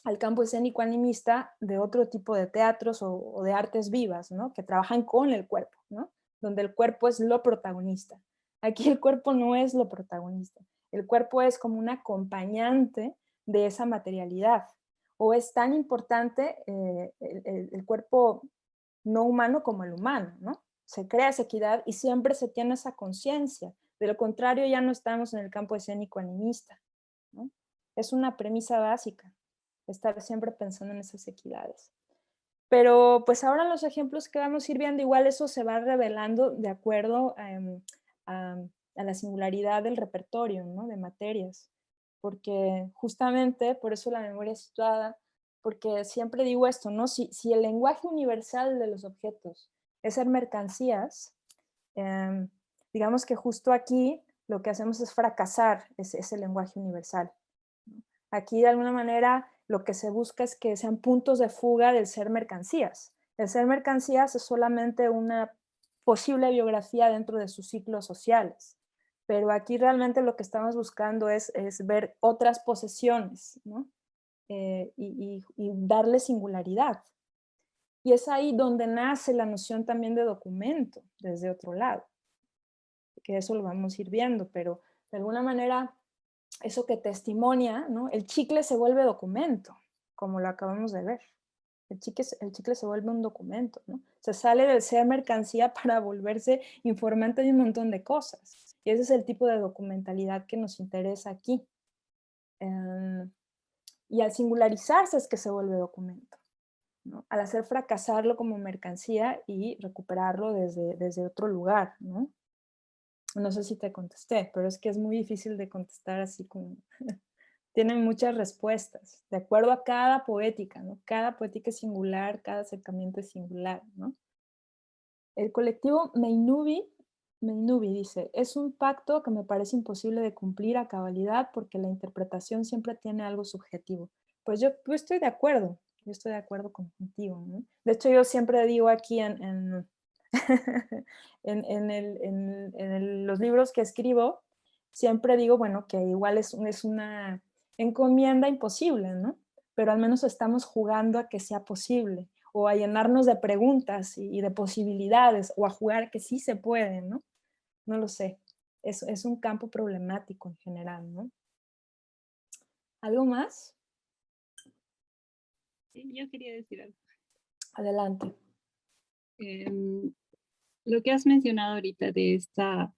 al campo escénico animista de otro tipo de teatros o de artes vivas, ¿no? Que trabajan con el cuerpo, ¿no? Donde el cuerpo es lo protagonista. Aquí el cuerpo no es lo protagonista. El cuerpo es como un acompañante de esa materialidad. O es tan importante el cuerpo no humano como el humano, ¿no? Se crea esa equidad y siempre se tiene esa conciencia. De lo contrario, ya no estamos en el campo escénico animista, ¿no? Es una premisa básica, estar siempre pensando en esas equidades. Pero pues ahora en los ejemplos que vamos a ir viendo, igual eso se va revelando de acuerdo a la singularidad del repertorio, ¿no? De materias. Porque justamente por eso la memoria situada, porque siempre digo esto, ¿no? Si el lenguaje universal de los objetos es ser mercancías, digamos que justo aquí lo que hacemos es fracasar ese lenguaje universal. Aquí de alguna manera lo que se busca es que sean puntos de fuga del ser mercancías. El ser mercancías es solamente una posible biografía dentro de sus ciclos sociales, pero aquí realmente lo que estamos buscando es ver otras posesiones, ¿no? Y darle singularidad. Y es ahí donde nace la noción también de documento, desde otro lado, que eso lo vamos a ir viendo, pero de alguna manera eso que testimonia, ¿no? El chicle se vuelve documento, como lo acabamos de ver. El chicle se vuelve un documento, ¿no? Se sale del ser mercancía para volverse informante de un montón de cosas. Y ese es el tipo de documentalidad que nos interesa aquí. Y al singularizarse es que se vuelve documento, ¿no? Al hacer fracasarlo como mercancía y recuperarlo desde otro lugar, ¿no? No sé si te contesté, pero es que es muy difícil de contestar así como... Tienen muchas respuestas, de acuerdo a cada poética, ¿no? Cada poética es singular, cada acercamiento es singular, ¿no? El colectivo Meinubi dice, es un pacto que me parece imposible de cumplir a cabalidad porque la interpretación siempre tiene algo subjetivo. Pues yo estoy de acuerdo, contigo, ¿no? De hecho, yo siempre digo aquí en los libros que escribo, siempre digo, bueno, que igual es una encomienda imposible, ¿no? Pero al menos estamos jugando a que sea posible, o a llenarnos de preguntas y de posibilidades, o a jugar que sí se puede, ¿no? No lo sé. Es un campo problemático en general, ¿no? ¿Algo más? Yo quería decir algo. Adelante. Lo que has mencionado ahorita de esta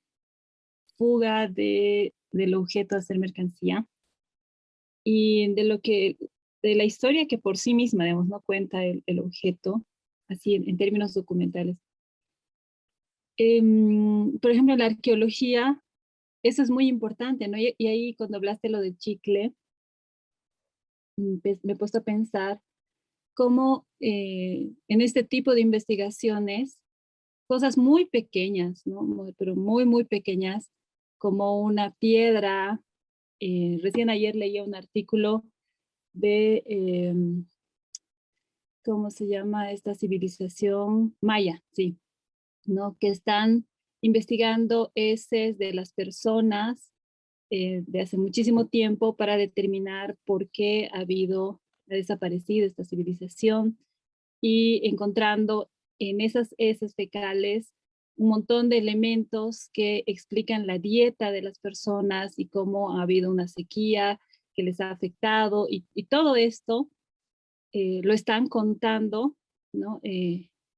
fuga del objeto a ser mercancía y de la historia que por sí misma, digamos, no cuenta el objeto, así en términos documentales. Por ejemplo, en la arqueología, eso es muy importante, ¿no? Y ahí cuando hablaste lo del chicle, me he puesto a pensar cómo en este tipo de investigaciones, cosas muy pequeñas, ¿no? Pero muy pequeñas, como una piedra. Recién ayer leía un artículo de, ¿cómo se llama esta civilización? Maya, sí, ¿no? Que están investigando heces de las personas de hace muchísimo tiempo para determinar por qué ha desaparecido esta civilización y encontrando en esas heces fecales un montón de elementos que explican la dieta de las personas y cómo ha habido una sequía que les ha afectado y todo esto lo están contando, ¿no?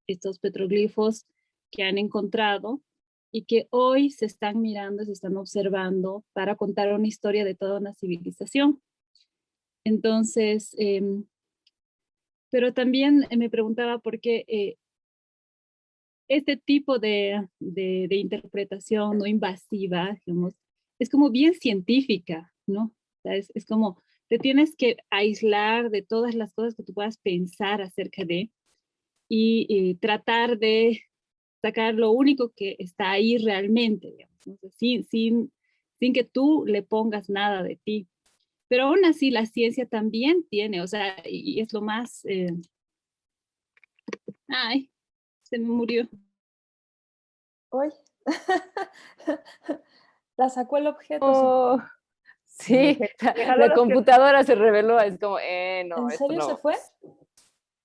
Estos petroglifos que han encontrado y que hoy se están mirando, se están observando para contar una historia de toda una civilización. Entonces, pero también me preguntaba por qué este tipo de interpretación no invasiva, digamos, es como bien científica, ¿no? O sea, es como, te tienes que aislar de todas las cosas que tú puedas pensar acerca de y tratar de sacar lo único que está ahí realmente, digamos, ¿no? O sea, sin que tú le pongas nada de ti. Pero aún así la ciencia también tiene, o sea, y es lo más... ay, se me murió. Hoy. La sacó el objeto. Oh, sí, la computadora se reveló, es como, no, ¿En esto serio se no. fue?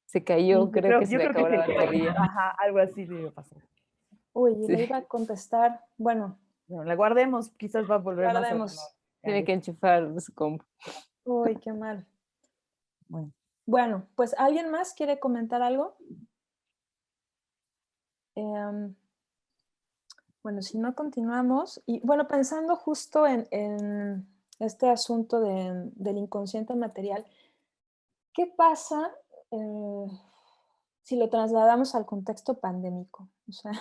Se cayó, creo que se yo le creo que acabó la se batería. Ajá, algo así le pasó. Uy, y Sí. le iba a contestar. Bueno, Bueno, la guardemos, quizás va a volver más guardemos. adelante. Tiene que enchufar su compu. Uy, qué mal. Bueno. Bueno, pues ¿alguien más quiere comentar algo? Bueno, si no continuamos, y bueno, pensando justo en este asunto del inconsciente material, ¿qué pasa si lo trasladamos al contexto pandémico? O sea,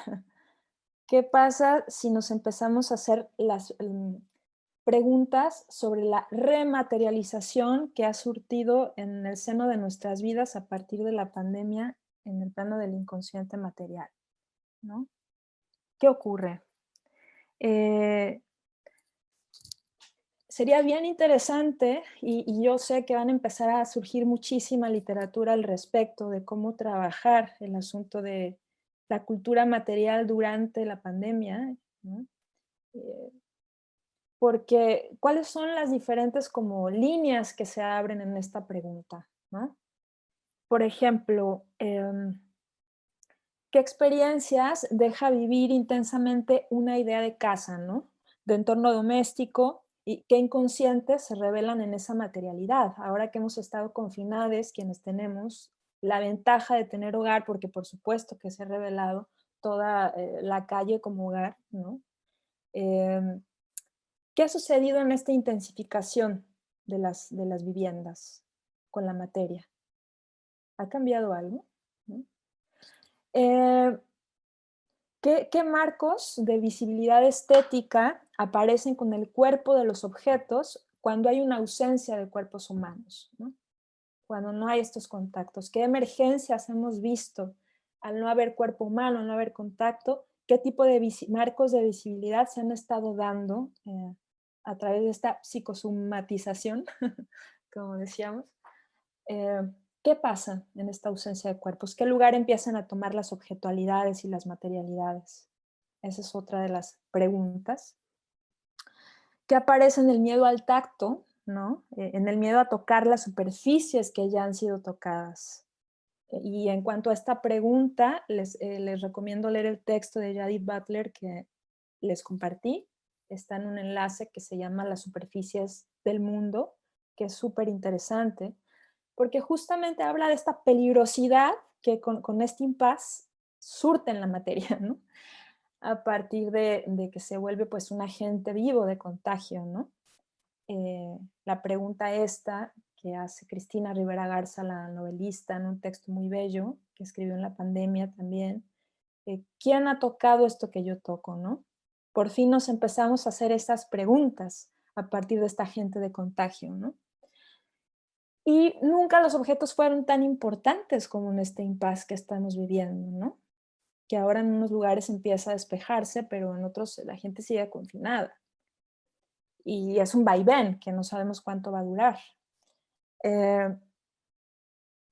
¿qué pasa si nos empezamos a hacer las preguntas sobre la rematerialización que ha surtido en el seno de nuestras vidas a partir de la pandemia en el plano del inconsciente material, ¿no? ¿Qué ocurre? Sería bien interesante, y yo sé que van a empezar a surgir muchísima literatura al respecto de cómo trabajar el asunto de la cultura material durante la pandemia, ¿no? Porque, ¿cuáles son las diferentes como líneas que se abren en esta pregunta, ¿no? Por ejemplo, ¿qué experiencias deja vivir intensamente una idea de casa, ¿no? De entorno doméstico, y qué inconscientes se revelan en esa materialidad. Ahora que hemos estado confinados, quienes tenemos la ventaja de tener hogar, porque por supuesto que se ha revelado toda la calle como hogar, ¿no? ¿Qué ha sucedido en esta intensificación de las viviendas con la materia? ¿Ha cambiado algo? ¿No? ¿Qué marcos de visibilidad estética aparecen con el cuerpo de los objetos cuando hay una ausencia de cuerpos humanos, ¿no? Cuando no hay estos contactos? ¿Qué emergencias hemos visto al no haber cuerpo humano, al no haber contacto? ¿Qué tipo de marcos de visibilidad se han estado dando a través de esta psicosomatización, como decíamos? ¿Qué pasa en esta ausencia de cuerpos? ¿Qué lugar empiezan a tomar las objetualidades y las materialidades? Esa es otra de las preguntas. ¿Qué aparece en el miedo al tacto, ¿no? En el miedo a tocar las superficies que ya han sido tocadas? Y en cuanto a esta pregunta, les recomiendo leer el texto de Judith Butler que les compartí. Está en un enlace que se llama Las superficies del mundo, que es súper interesante, porque justamente habla de esta peligrosidad que con este impas surte en la materia, ¿no? A partir de que se vuelve pues un agente vivo de contagio, ¿no? La pregunta esta que hace Cristina Rivera Garza, la novelista, en un texto muy bello que escribió en la pandemia también, ¿quién ha tocado esto que yo toco, no? Por fin nos empezamos a hacer estas preguntas a partir de esta agente de contagio, ¿no? Y nunca los objetos fueron tan importantes como en este impasse que estamos viviendo, ¿no? Que ahora en unos lugares empieza a despejarse, pero en otros la gente sigue confinada. Y es un vaivén que no sabemos cuánto va a durar.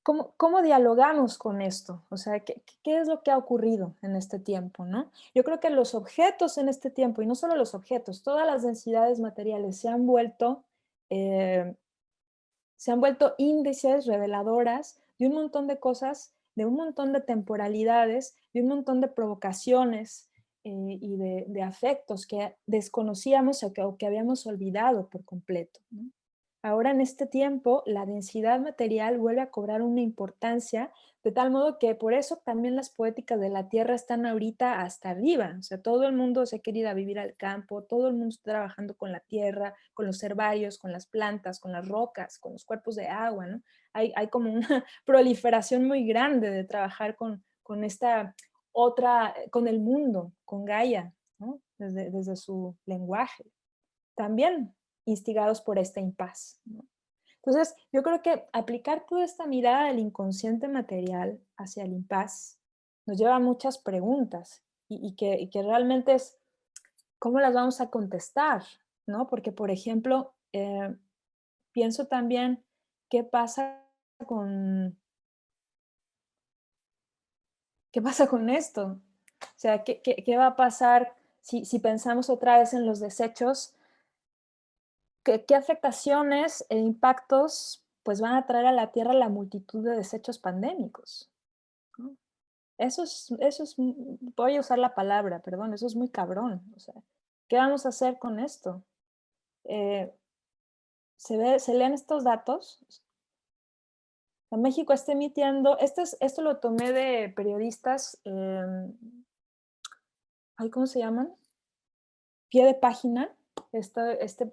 ¿Cómo dialogamos con esto? O sea, ¿qué es lo que ha ocurrido en este tiempo, no? Yo creo que los objetos en este tiempo, y no solo los objetos, todas las densidades materiales se han vuelto índices reveladoras de un montón de cosas, de un montón de temporalidades, de un montón de provocaciones y de afectos que desconocíamos o que habíamos olvidado por completo, ¿no? Ahora en este tiempo la densidad material vuelve a cobrar una importancia de tal modo que por eso también las poéticas de la tierra están ahorita hasta arriba. O sea, todo el mundo se quiere ir a vivir al campo, todo el mundo está trabajando con la tierra, con los herbarios, con las plantas, con las rocas, con los cuerpos de agua, ¿no? Hay como una proliferación muy grande de trabajar con esta otra, con el mundo, con Gaia, ¿no? Desde su lenguaje. También instigados por este impas, ¿no? Entonces, yo creo que aplicar toda esta mirada del inconsciente material hacia el impas nos lleva a muchas preguntas y que realmente es cómo las vamos a contestar, ¿no? Porque, por ejemplo, pienso también qué pasa con esto. O sea, ¿qué va a pasar si pensamos otra vez en los desechos? ¿Qué afectaciones e impactos pues, van a traer a la Tierra la multitud de desechos pandémicos, ¿no? Eso es, voy a usar la palabra, perdón, eso es muy cabrón. O sea, ¿qué vamos a hacer con esto? Se leen estos datos. México está emitiendo, esto lo tomé de periodistas, ¿cómo se llaman? Pie de página.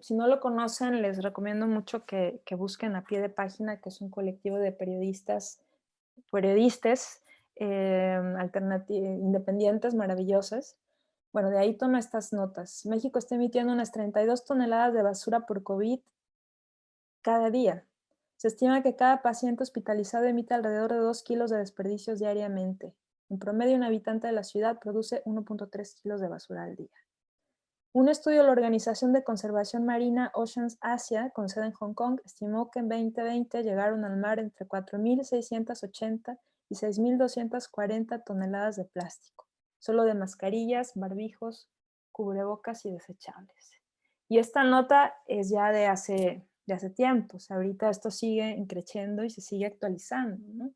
Si no lo conocen, les recomiendo mucho que busquen a Pie de Página, que es un colectivo de periodistas independientes, maravillosas. Bueno, de ahí tomo estas notas. México está emitiendo unas 32 toneladas de basura por COVID cada día. Se estima que cada paciente hospitalizado emite alrededor de 2 kilos de desperdicios diariamente. En promedio, un habitante de la ciudad produce 1.3 kilos de basura al día. Un estudio de la Organización de Conservación Marina Oceans Asia, con sede en Hong Kong, estimó que en 2020 llegaron al mar entre 4.680 y 6.240 toneladas de plástico, solo de mascarillas, barbijos, cubrebocas y desechables. Y esta nota es ya de hace tiempo. O sea, ahorita esto sigue creciendo y se sigue actualizando, ¿no?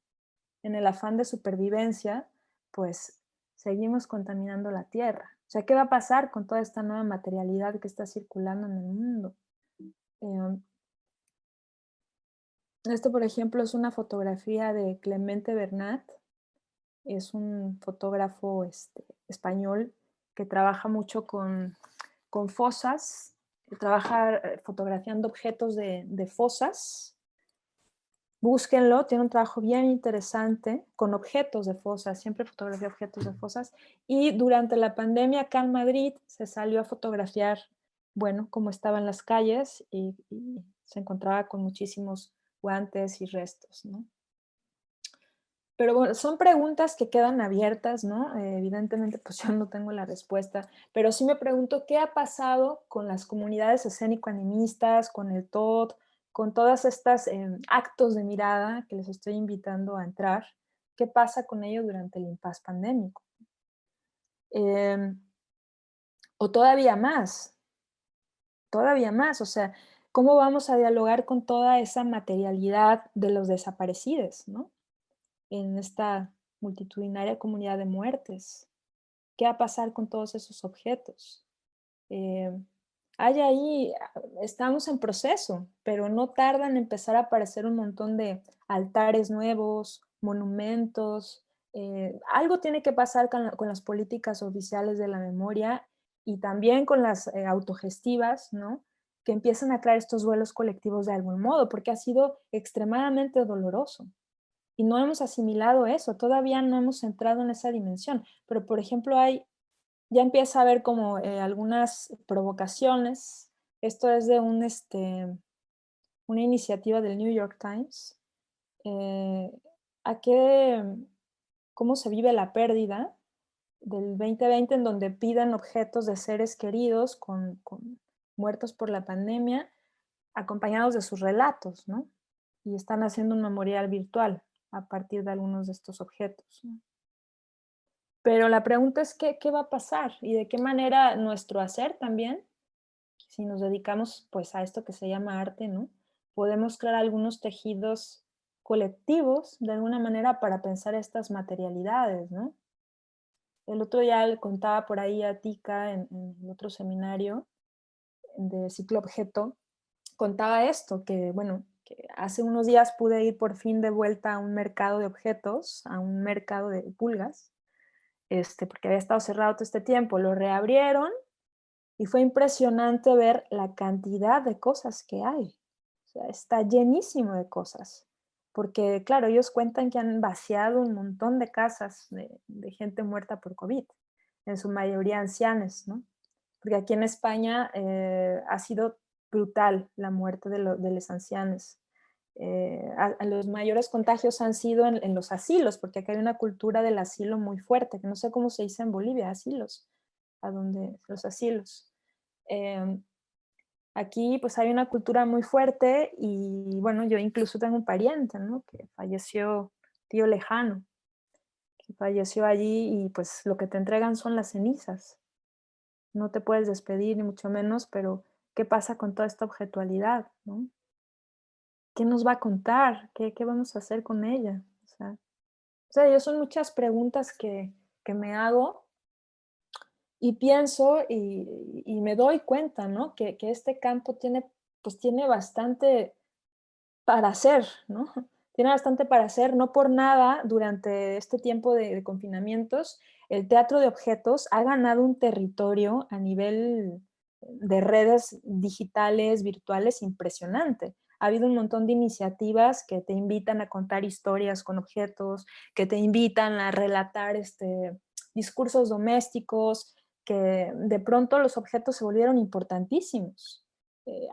En el afán de supervivencia, pues seguimos contaminando la tierra. O sea, ¿qué va a pasar con toda esta nueva materialidad que está circulando en el mundo? Esto, por ejemplo, es una fotografía de Clemente Bernat. Es un fotógrafo español que trabaja mucho con fosas, trabaja fotografiando objetos de fosas. Búsquenlo, tiene un trabajo bien interesante con objetos de fosas, siempre fotografía objetos de fosas. Y durante la pandemia acá en Madrid se salió a fotografiar, bueno, cómo estaban las calles y se encontraba con muchísimos guantes y restos, ¿no? Pero bueno, son preguntas que quedan abiertas, ¿no? Evidentemente, pues yo no tengo la respuesta, pero sí me pregunto qué ha pasado con las comunidades escénico-animistas, con el TOD, con todas estas actos de mirada que les estoy invitando a entrar. ¿Qué pasa con ellos durante el impasse pandémico? O todavía más, o sea, ¿cómo vamos a dialogar con toda esa materialidad de los desaparecidos, ¿no? En esta multitudinaria comunidad de muertes? ¿Qué va a pasar con todos esos objetos? Estamos en proceso, pero no tarda en empezar a aparecer un montón de altares nuevos, monumentos. Algo tiene que pasar con las políticas oficiales de la memoria y también con las autogestivas, ¿no? Que empiezan a crear estos duelos colectivos de algún modo, porque ha sido extremadamente doloroso. Y no hemos asimilado eso, todavía no hemos entrado en esa dimensión. Pero, por ejemplo, ya empieza a haber como algunas provocaciones. Esto es de una iniciativa del New York Times. ¿Cómo se vive la pérdida del 2020 en donde piden objetos de seres queridos muertos por la pandemia, acompañados de sus relatos, ¿no? y están haciendo un memorial virtual a partir de algunos de estos objetos, ¿no? Pero la pregunta es ¿qué va a pasar? Y de qué manera nuestro hacer también, si nos dedicamos pues a esto que se llama arte, ¿no? Podemos crear algunos tejidos colectivos de alguna manera para pensar estas materialidades, ¿no? El otro día le contaba por ahí a Tika en otro seminario de ciclo objeto, contaba esto, que bueno, que hace unos días pude ir por fin de vuelta a un mercado de objetos, a un mercado de pulgas, porque había estado cerrado todo este tiempo, lo reabrieron y fue impresionante ver la cantidad de cosas que hay. O sea, está llenísimo de cosas. Porque, claro, ellos cuentan que han vaciado un montón de casas de gente muerta por COVID, en su mayoría ancianes, ¿no? Porque aquí en España ha sido brutal la muerte de los ancianos. Los mayores contagios han sido en los asilos, porque acá hay una cultura del asilo muy fuerte, que no sé cómo se dice en Bolivia, asilos, los asilos. Aquí pues hay una cultura muy fuerte y bueno, yo incluso tengo un pariente, ¿no? Que falleció, tío lejano, que falleció allí y pues lo que te entregan son las cenizas. No te puedes despedir ni mucho menos, pero ¿qué pasa con toda esta objetualidad, ¿no? ¿Qué nos va a contar? ¿Qué vamos a hacer con ella? O sea, yo son muchas preguntas que me hago y pienso y me doy cuenta, ¿no? Que este campo pues tiene bastante para hacer, ¿no? Tiene bastante para hacer, no por nada, durante este tiempo de confinamientos, el teatro de objetos ha ganado un territorio a nivel de redes digitales, virtuales, impresionante. Ha habido un montón de iniciativas que te invitan a contar historias con objetos, que te invitan a relatar discursos domésticos, que de pronto los objetos se volvieron importantísimos.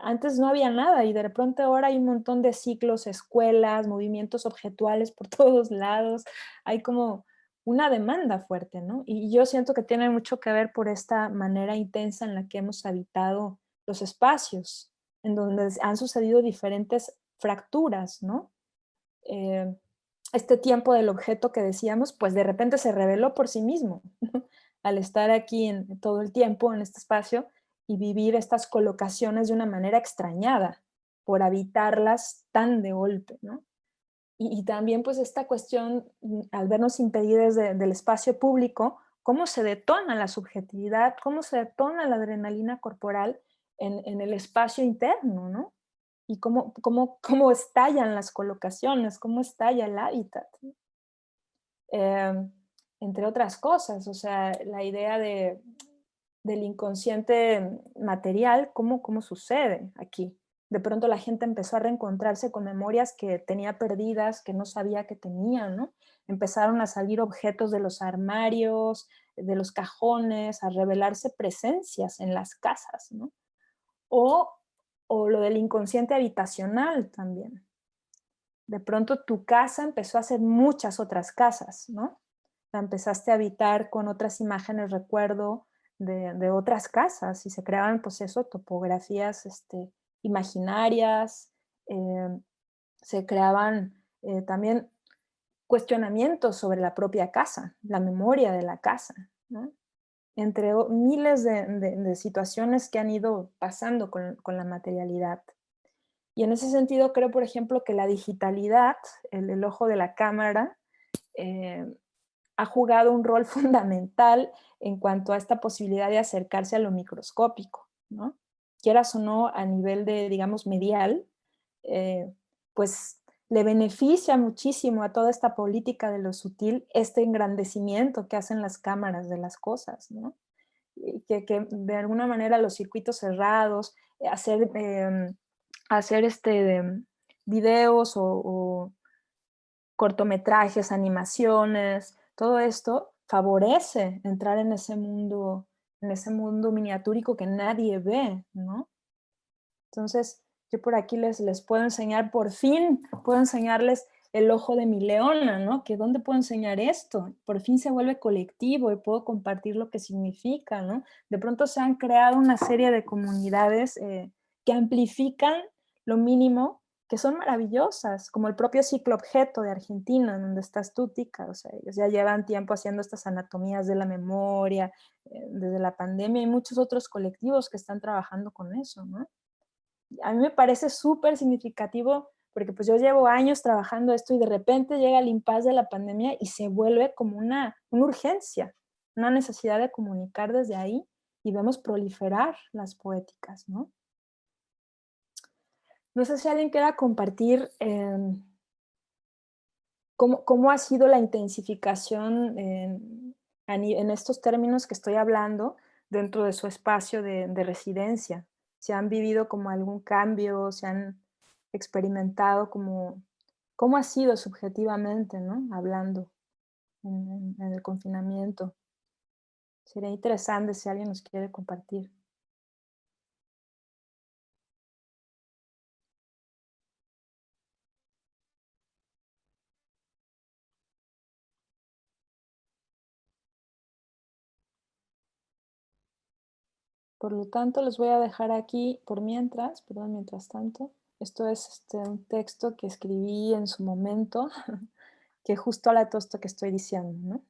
Antes no había nada y de pronto ahora hay un montón de ciclos, escuelas, movimientos objetuales por todos lados. Hay como una demanda fuerte, ¿no? Y yo siento que tiene mucho que ver por esta manera intensa en la que hemos habitado los espacios, en donde han sucedido diferentes fracturas, ¿no? Este tiempo del objeto que decíamos, pues de repente se reveló por sí mismo, ¿no? Al estar aquí todo el tiempo en este espacio y vivir estas colocaciones de una manera extrañada por habitarlas tan de golpe, ¿no? Y también pues esta cuestión, al vernos impedidos del espacio público, cómo se detona la subjetividad, cómo se detona la adrenalina corporal en el espacio interno, ¿no? Y cómo estallan las colocaciones, cómo estalla el hábitat, ¿no? Entre otras cosas, o sea, la idea del inconsciente material, cómo sucede aquí. De pronto la gente empezó a reencontrarse con memorias que tenía perdidas, que no sabía que tenía, ¿no? Empezaron a salir objetos de los armarios, de los cajones, a revelarse presencias en las casas, ¿no? O lo del inconsciente habitacional también. De pronto tu casa empezó a ser muchas otras casas, ¿no? La empezaste a habitar con otras imágenes, recuerdo, de otras casas y se creaban, pues eso, topografías imaginarias, se creaban también cuestionamientos sobre la propia casa, la memoria de la casa, ¿no? Entre miles de situaciones que han ido pasando con la materialidad. Y en ese sentido creo, por ejemplo, que la digitalidad, el ojo de la cámara, ha jugado un rol fundamental en cuanto a esta posibilidad de acercarse a lo microscópico, ¿no? Quieras o no, a nivel de, digamos, medial, pues le beneficia muchísimo a toda esta política de lo sutil este engrandecimiento que hacen las cámaras de las cosas, ¿no? Que de alguna manera los circuitos cerrados, hacer videos o cortometrajes, animaciones, todo esto favorece entrar en ese mundo miniatúrico que nadie ve, ¿no? Entonces, yo por aquí les puedo enseñar, por fin, puedo enseñarles el ojo de mi leona, ¿no? Que ¿dónde puedo enseñar esto? Por fin se vuelve colectivo y puedo compartir lo que significa, ¿no? De pronto se han creado una serie de comunidades que amplifican lo mínimo que son maravillosas, como el propio ciclo objeto de Argentina, en donde estás tú, Tica. O sea, ellos ya llevan tiempo haciendo estas anatomías de la memoria, desde la pandemia, y muchos otros colectivos que están trabajando con eso, ¿no? A mí me parece súper significativo, porque pues yo llevo años trabajando esto y de repente llega el impasse de la pandemia y se vuelve como una urgencia, una necesidad de comunicar desde ahí, y vemos proliferar las poéticas, ¿no? No sé si alguien quiera compartir cómo ha sido la intensificación en estos términos que estoy hablando dentro de su espacio de residencia. Si han vivido como algún cambio, si han experimentado cómo ha sido subjetivamente, ¿no? Hablando en el confinamiento. Sería interesante si alguien nos quiere compartir. Por lo tanto, les voy a dejar aquí mientras tanto. Esto es un texto que escribí en su momento, que justo habla de todo esto que estoy diciendo, ¿no?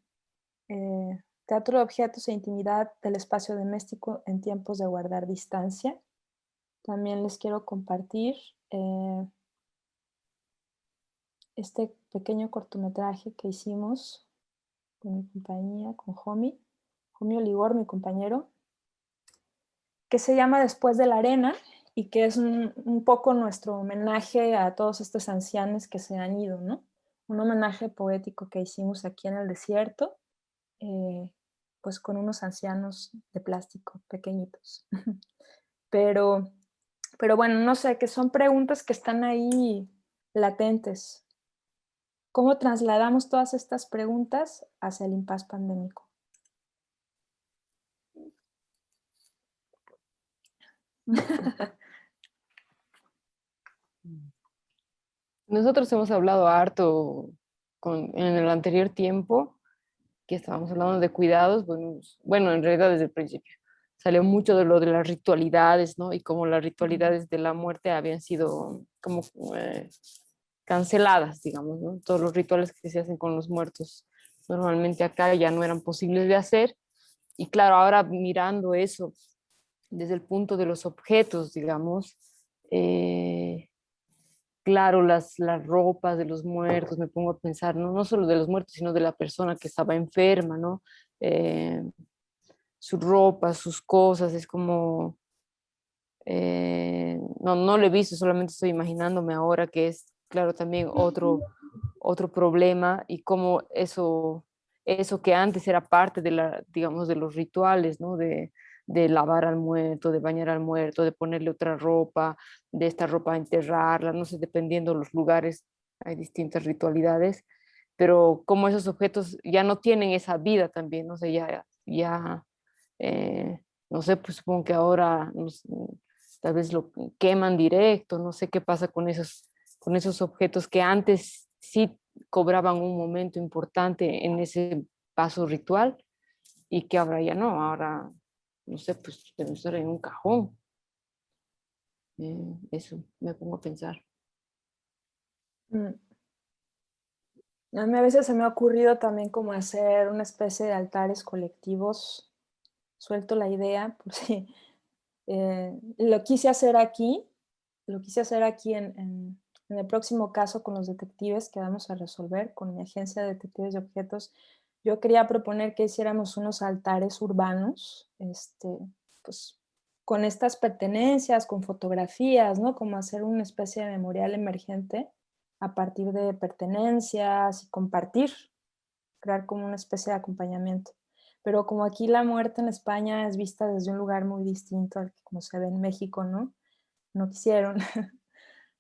Teatro de objetos e intimidad del espacio doméstico en tiempos de guardar distancia. También les quiero compartir este pequeño cortometraje que hicimos con mi compañía, con Jomi Oligor, mi compañero, que se llama Después de la arena, y que es un poco nuestro homenaje a todos estos ancianos que se han ido, ¿no? Un homenaje poético que hicimos aquí en el desierto, pues con unos ancianos de plástico pequeñitos. Pero bueno, no sé, que son preguntas que están ahí latentes. ¿Cómo trasladamos todas estas preguntas hacia el impasse pandémico? Nosotros hemos hablado harto en el anterior tiempo, que estábamos hablando de cuidados, bueno, en realidad desde el principio salió mucho de lo de las ritualidades, ¿no? Y cómo las ritualidades de la muerte habían sido como canceladas, digamos, ¿no? Todos los rituales que se hacen con los muertos normalmente acá ya no eran posibles de hacer. Y claro, ahora mirando eso desde el punto de los objetos, digamos, claro, las ropas de los muertos, me pongo a pensar, no solo de los muertos, sino de la persona que estaba enferma, ¿no? Sus ropas, sus cosas, es como, no lo he visto, solamente estoy imaginándome ahora que es, claro, también otro problema, y cómo eso que antes era parte de digamos, de los rituales, ¿no? De lavar al muerto, de bañar al muerto, de ponerle otra ropa, de esta ropa enterrarla, no sé, dependiendo de los lugares, hay distintas ritualidades, pero como esos objetos ya no tienen esa vida también, no sé, no sé, pues supongo que ahora tal vez lo queman directo, no sé qué pasa con esos objetos que antes sí cobraban un momento importante en ese paso ritual y que ahora ya no, ahora, no sé, pues debe estar en un cajón. Eso me pongo a pensar. A mí a veces se me ha ocurrido también como hacer una especie de altares colectivos. Suelto la idea, por si lo quise hacer aquí en el próximo caso con los detectives que vamos a resolver, con mi agencia de detectives de objetos. Yo quería proponer que hiciéramos unos altares urbanos, pues con estas pertenencias, con fotografías, ¿no? Como hacer una especie de memorial emergente a partir de pertenencias y compartir, crear como una especie de acompañamiento. Pero como aquí la muerte en España es vista desde un lugar muy distinto al que como se ve en México, ¿no? No quisieron.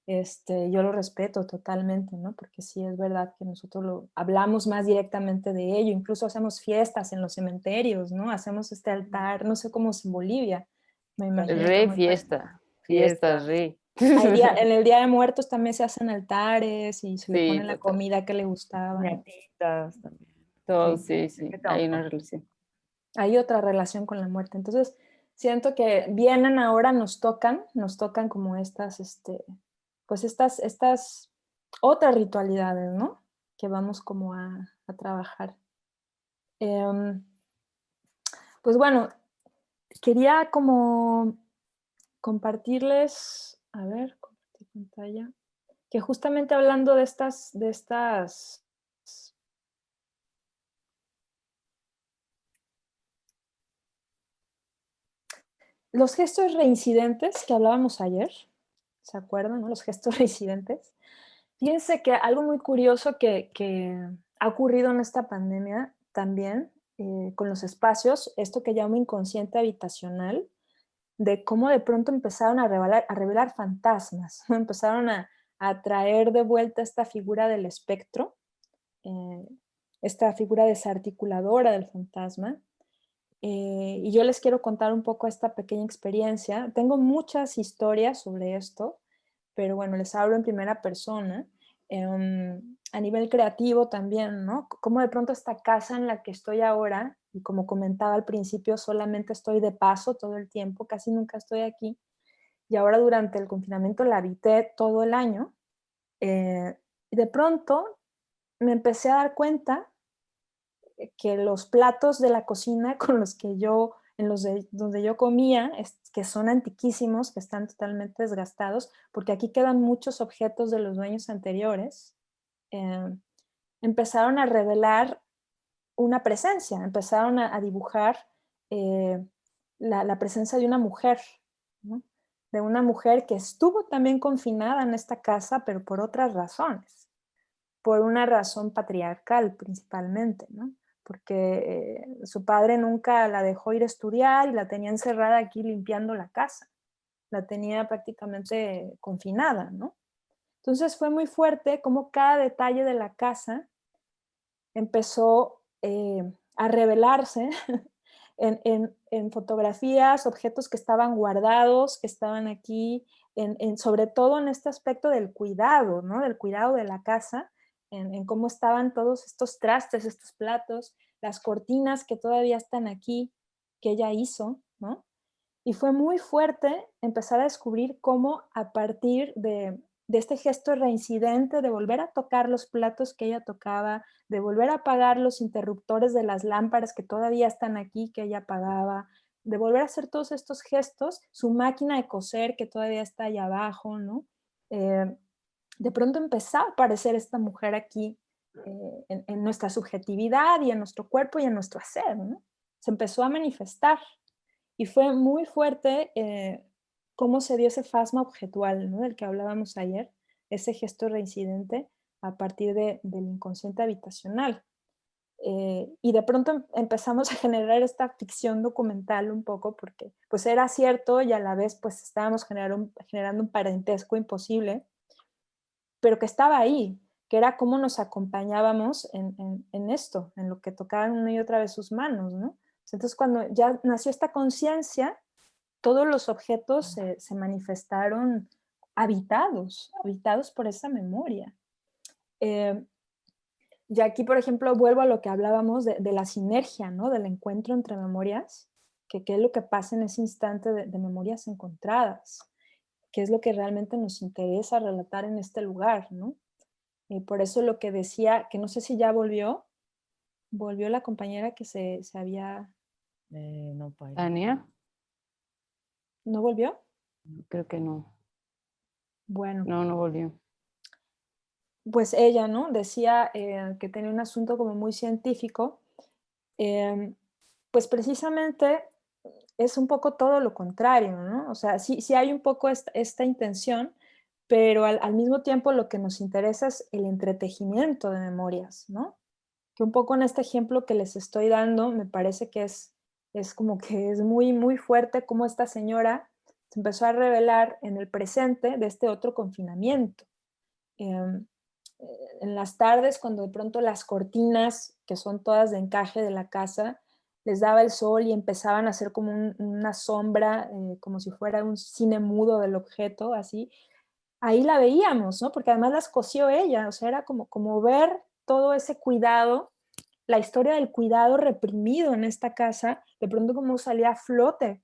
Yo lo respeto totalmente, ¿no? Porque sí es verdad que nosotros hablamos más directamente de ello, incluso hacemos fiestas en los cementerios, ¿no? Hacemos este altar, no sé cómo es en Bolivia, me imagino. Re fiesta, re. En el Día de Muertos también se hacen altares y se le pone la total. comida que le gustaba. Piñatitas también. Todo, sí, hay una relación. Hay otra relación con la muerte. Entonces, siento que vienen ahora, nos tocan como estas pues estas otras ritualidades, ¿no? Que vamos como a trabajar. Pues bueno, quería como compartirles, a ver, compartir pantalla, que justamente hablando de estas los gestos reincidentes que hablábamos ayer, ¿se acuerdan, no? Los gestos reincidentes. Fíjense que algo muy curioso que ha ocurrido en esta pandemia también, con los espacios, esto que llamo inconsciente habitacional, de cómo de pronto empezaron a revelar fantasmas, ¿no? Empezaron a traer de vuelta esta figura del espectro, esta figura desarticuladora del fantasma. Y yo les quiero contar un poco esta pequeña experiencia. Tengo muchas historias sobre esto, pero bueno, les hablo en primera persona. A nivel creativo también, ¿no? Como de pronto esta casa en la que estoy ahora, y como comentaba al principio, solamente estoy de paso todo el tiempo, casi nunca estoy aquí, y ahora durante el confinamiento la habité todo el año, y de pronto me empecé a dar cuenta que los platos de la cocina con los que donde yo comía, que son antiquísimos, que están totalmente desgastados, porque aquí quedan muchos objetos de los dueños anteriores, empezaron a revelar una presencia, empezaron a dibujar la presencia de una mujer, ¿no? De una mujer que estuvo también confinada en esta casa, pero por otras razones, por una razón patriarcal principalmente, ¿no? Porque su padre nunca la dejó ir a estudiar y la tenía encerrada aquí limpiando la casa, la tenía prácticamente confinada, ¿no? Entonces fue muy fuerte como cada detalle de la casa empezó a revelarse en fotografías, objetos que estaban guardados, que estaban aquí, sobre todo en este aspecto del cuidado, ¿no? Del cuidado de la casa, en cómo estaban todos estos trastes, estos platos, las cortinas que todavía están aquí, que ella hizo, ¿no? Y fue muy fuerte empezar a descubrir cómo a partir de este gesto reincidente de volver a tocar los platos que ella tocaba, de volver a apagar los interruptores de las lámparas que todavía están aquí, que ella apagaba, de volver a hacer todos estos gestos, su máquina de coser que todavía está allá abajo, ¿no? De pronto empezó a aparecer esta mujer aquí en nuestra subjetividad y en nuestro cuerpo y en nuestro hacer, ¿no? Se empezó a manifestar. Y fue muy fuerte cómo se dio ese fasma objetual, ¿no? Del que hablábamos ayer, ese gesto reincidente a partir del inconsciente habitacional. Y de pronto empezamos a generar esta ficción documental un poco porque pues era cierto y a la vez pues estábamos generando un parentesco imposible, pero que estaba ahí, que era cómo nos acompañábamos en esto, en lo que tocaban una y otra vez sus manos, ¿no? Entonces, cuando ya nació esta conciencia, todos los objetos se manifestaron habitados por esa memoria. Y aquí, por ejemplo, vuelvo a lo que hablábamos de la sinergia, ¿no? Del encuentro entre memorias, que qué es lo que pasa en ese instante de memorias encontradas, qué es lo que realmente nos interesa relatar en este lugar, ¿no? Y por eso lo que decía, que no sé si ya volvió la compañera que se había... No, Tania, ¿No volvió? creo que no. Bueno. No volvió. Pues ella, ¿no? Decía que tenía un asunto como muy científico. Pues precisamente es un poco todo lo contrario, ¿no? O sea, sí hay un poco esta intención, pero al mismo tiempo lo que nos interesa es el entretejimiento de memorias, ¿no? Que un poco en este ejemplo que les estoy dando, me parece que es como que es muy, muy fuerte cómo esta señora se empezó a revelar en el presente de este otro confinamiento. En las tardes, cuando de pronto las cortinas, que son todas de encaje de la casa, les daba el sol y empezaban a hacer como una sombra, como si fuera un cine mudo del objeto, así, ahí la veíamos, ¿no? Porque además las cosió ella, o sea, era como ver todo ese cuidado, la historia del cuidado reprimido en esta casa, de pronto como salía a flote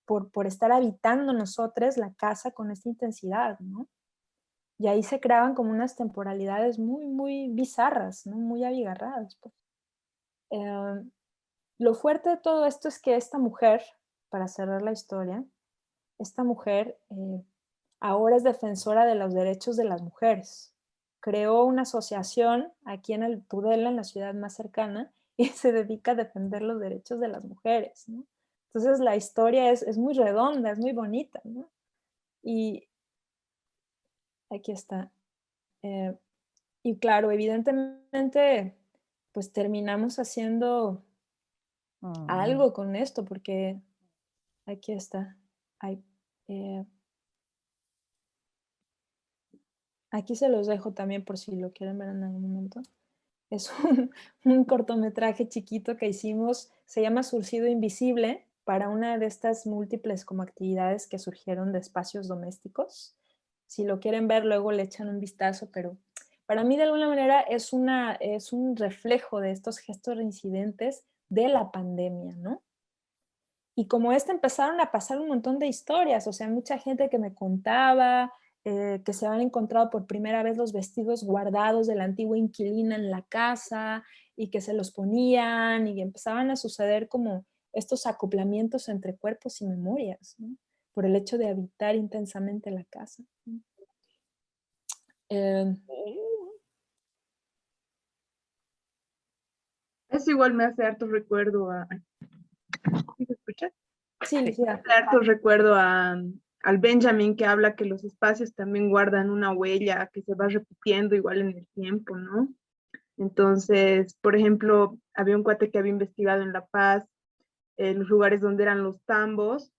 por estar habitando nosotros la casa con esta intensidad, ¿no? Y ahí se creaban como unas temporalidades muy, muy bizarras, ¿no? Muy abigarradas, pues. Lo fuerte de todo esto es que esta mujer, para cerrar la historia, esta mujer ahora es defensora de los derechos de las mujeres. Creó una asociación aquí en el Tudela, en la ciudad más cercana, y se dedica a defender los derechos de las mujeres, ¿no? Entonces la historia es muy redonda, es muy bonita, ¿no? Y aquí está. Y claro, evidentemente, pues terminamos haciendo algo con esto, porque aquí está. Hay, aquí se los dejo también por si lo quieren ver en algún momento. Es un cortometraje chiquito que hicimos, se llama Surcido Invisible, para una de estas múltiples como actividades que surgieron de espacios domésticos. Si lo quieren ver, luego le echan un vistazo, pero para mí de alguna manera es un reflejo de estos gestos reincidentes de la pandemia, ¿no? Y como empezaron a pasar un montón de historias, o sea, mucha gente que me contaba que se habían encontrado por primera vez los vestidos guardados de la antigua inquilina en la casa y que se los ponían y empezaban a suceder como estos acoplamientos entre cuerpos y memorias, ¿no? Por el hecho de habitar intensamente la casa, ¿no? Eso igual me hace harto recuerdo a... ¿Sí se escucha? Sí, sí. Me hace harto recuerdo al Benjamin, que habla que los espacios también guardan una huella que se va repitiendo igual en el tiempo, ¿no? Entonces, por ejemplo, había un cuate que había investigado en La Paz los lugares donde eran los tambos,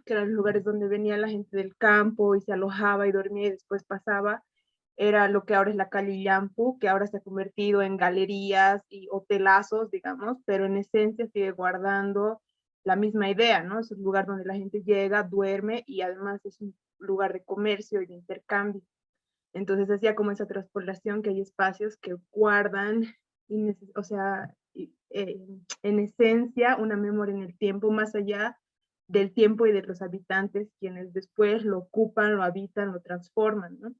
que eran los lugares donde venía la gente del campo y se alojaba y dormía y después pasaba. Era lo que ahora es la calle Illampu, que ahora se ha convertido en galerías y hotelazos, digamos, pero en esencia sigue guardando la misma idea, ¿no? Es un lugar donde la gente llega, duerme y además es un lugar de comercio y de intercambio. Entonces hacía como esa transpolación, que hay espacios que guardan, o sea, en esencia una memoria en el tiempo, más allá del tiempo y de los habitantes, quienes después lo ocupan, lo habitan, lo transforman, ¿no?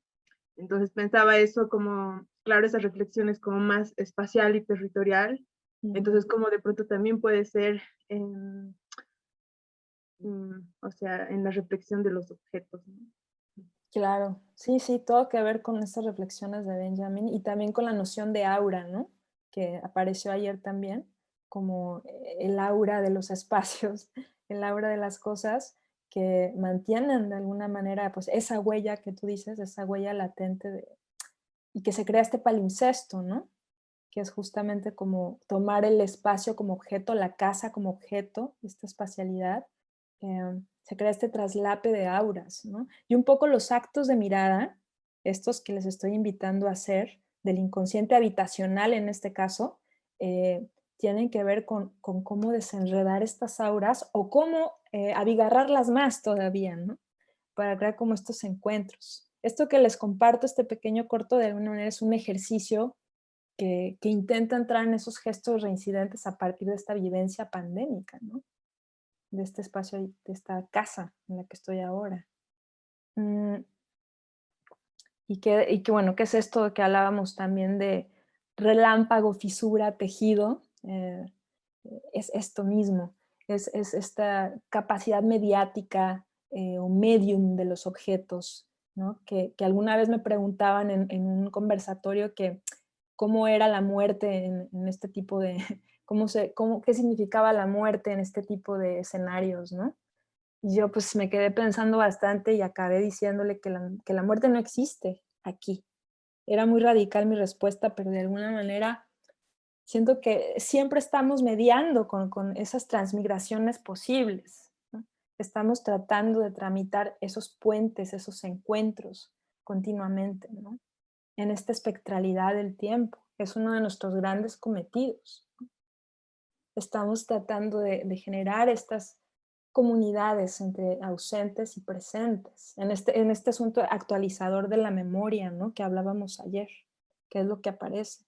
Entonces pensaba eso como, claro, esas reflexiones como más espacial y territorial, entonces como de pronto también puede ser, o sea, en la reflexión de los objetos, ¿no? Claro, sí, sí, todo que ver con estas reflexiones de Benjamin y también con la noción de aura, ¿no? Que apareció ayer también, como el aura de los espacios, el aura de las cosas que mantienen de alguna manera, pues esa huella que tú dices, esa huella latente y que se crea este palimpsesto, ¿no? Que es justamente como tomar el espacio como objeto, la casa como objeto, esta espacialidad. Se crea este traslape de auras, ¿no? Y un poco los actos de mirada, estos que les estoy invitando a hacer, del inconsciente habitacional en este caso, tienen que ver con cómo desenredar estas auras o cómo abigarrarlas más todavía, ¿no? Para crear como estos encuentros. Esto que les comparto, este pequeño corto, de alguna manera es un ejercicio que intenta entrar en esos gestos reincidentes a partir de esta vivencia pandémica, ¿no? De este espacio, de esta casa en la que estoy ahora. Y que bueno, ¿qué es esto que hablábamos también de relámpago, fisura, tejido? Es esto mismo, es esta capacidad mediática o medium de los objetos, ¿no? Que alguna vez me preguntaban en un conversatorio que cómo era la muerte en este tipo de, qué significaba la muerte en este tipo de escenarios, ¿no? Y yo pues me quedé pensando bastante y acabé diciéndole que la muerte no existe aquí. Era muy radical mi respuesta, pero de alguna manera siento que siempre estamos mediando con esas transmigraciones posibles, ¿no? Estamos tratando de tramitar esos puentes, esos encuentros continuamente, ¿no? En esta espectralidad del tiempo. Es uno de nuestros grandes cometidos, ¿no? Estamos tratando de generar estas comunidades entre ausentes y presentes, en este asunto actualizador de la memoria, ¿no? Que hablábamos ayer, qué es lo que aparece,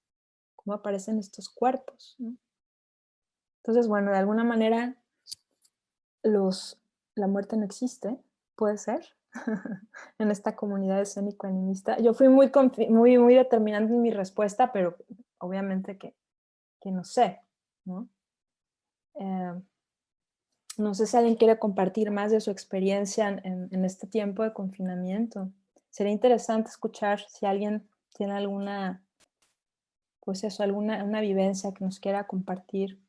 cómo aparecen estos cuerpos, ¿no? Entonces, bueno, de alguna manera la muerte no existe, puede ser, en esta comunidad escénico-animista. Yo fui muy determinante en mi respuesta, pero obviamente que no sé, ¿no? No sé si alguien quiere compartir más de su experiencia en este tiempo de confinamiento. Sería interesante escuchar si alguien tiene alguna, pues eso, una vivencia que nos quiera compartir.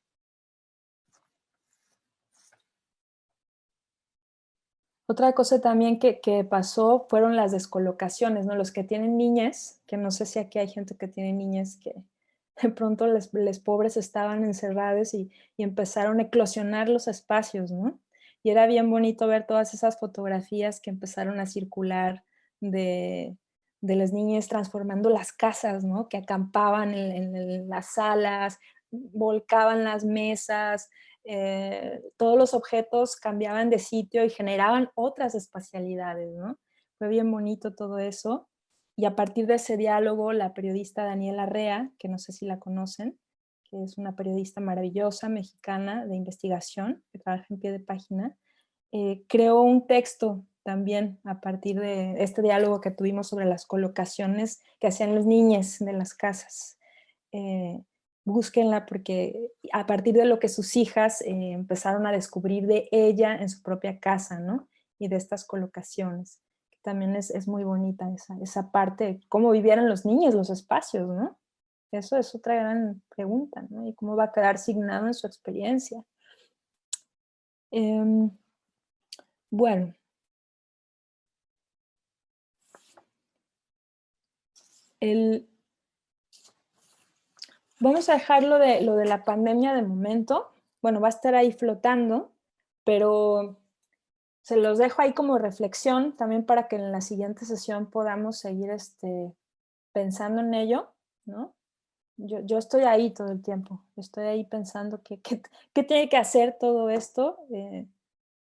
Otra cosa también que pasó fueron las descolocaciones, ¿no? Los que tienen niñas, que no sé si aquí hay gente que tiene niñas que de pronto les pobres estaban encerrados y empezaron a eclosionar los espacios, ¿no? Y era bien bonito ver todas esas fotografías que empezaron a circular de las niñas transformando las casas, ¿no? Que acampaban en las salas, volcaban las mesas, todos los objetos cambiaban de sitio y generaban otras espacialidades, ¿no? Fue bien bonito todo eso. Y a partir de ese diálogo, la periodista Daniela Rea, que no sé si la conocen, que es una periodista maravillosa mexicana de investigación, que trabaja en pie de página, creó un texto también a partir de este diálogo que tuvimos sobre las colocaciones que hacían los niños de las casas. Búsquenla porque a partir de lo que sus hijas empezaron a descubrir de ella en su propia casa, ¿no? Y de estas colocaciones. Que también es muy bonita esa parte, cómo vivieran los niños los espacios, ¿no? Eso es otra gran pregunta, ¿no? Y cómo va a quedar signado en su experiencia. Bueno. Vamos a dejar lo de la pandemia de momento. Bueno, va a estar ahí flotando, pero se los dejo ahí como reflexión también para que en la siguiente sesión podamos seguir pensando en ello, ¿no? Yo estoy ahí todo el tiempo, estoy ahí pensando qué tiene que hacer todo esto en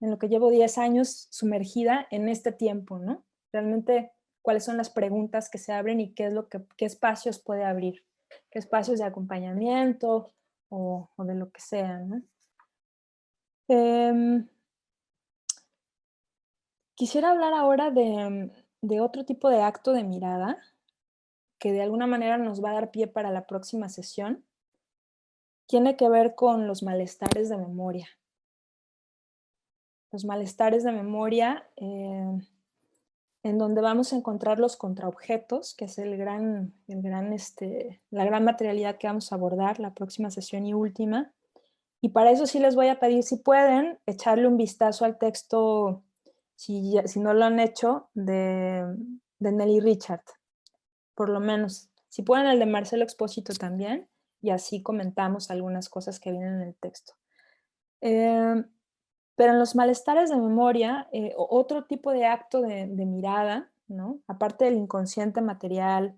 lo que llevo 10 años sumergida en este tiempo, ¿no? Realmente, cuáles son las preguntas que se abren y qué espacios puede abrir. ¿Qué espacios de acompañamiento o de lo que sea, ¿no? Quisiera hablar ahora de otro tipo de acto de mirada que de alguna manera nos va a dar pie para la próxima sesión. Tiene que ver con los malestares de memoria. Los malestares de memoria en donde vamos a encontrar los contraobjetos, que es la gran materialidad que vamos a abordar la próxima sesión y última. Y para eso sí les voy a pedir, si pueden, echarle un vistazo al texto, si no lo han hecho, de Nelly Richard, por lo menos. Si pueden, el de Marcelo Expósito también, y así comentamos algunas cosas que vienen en el texto. Pero en los malestares de memoria, otro tipo de acto de mirada, ¿no? Aparte del inconsciente material,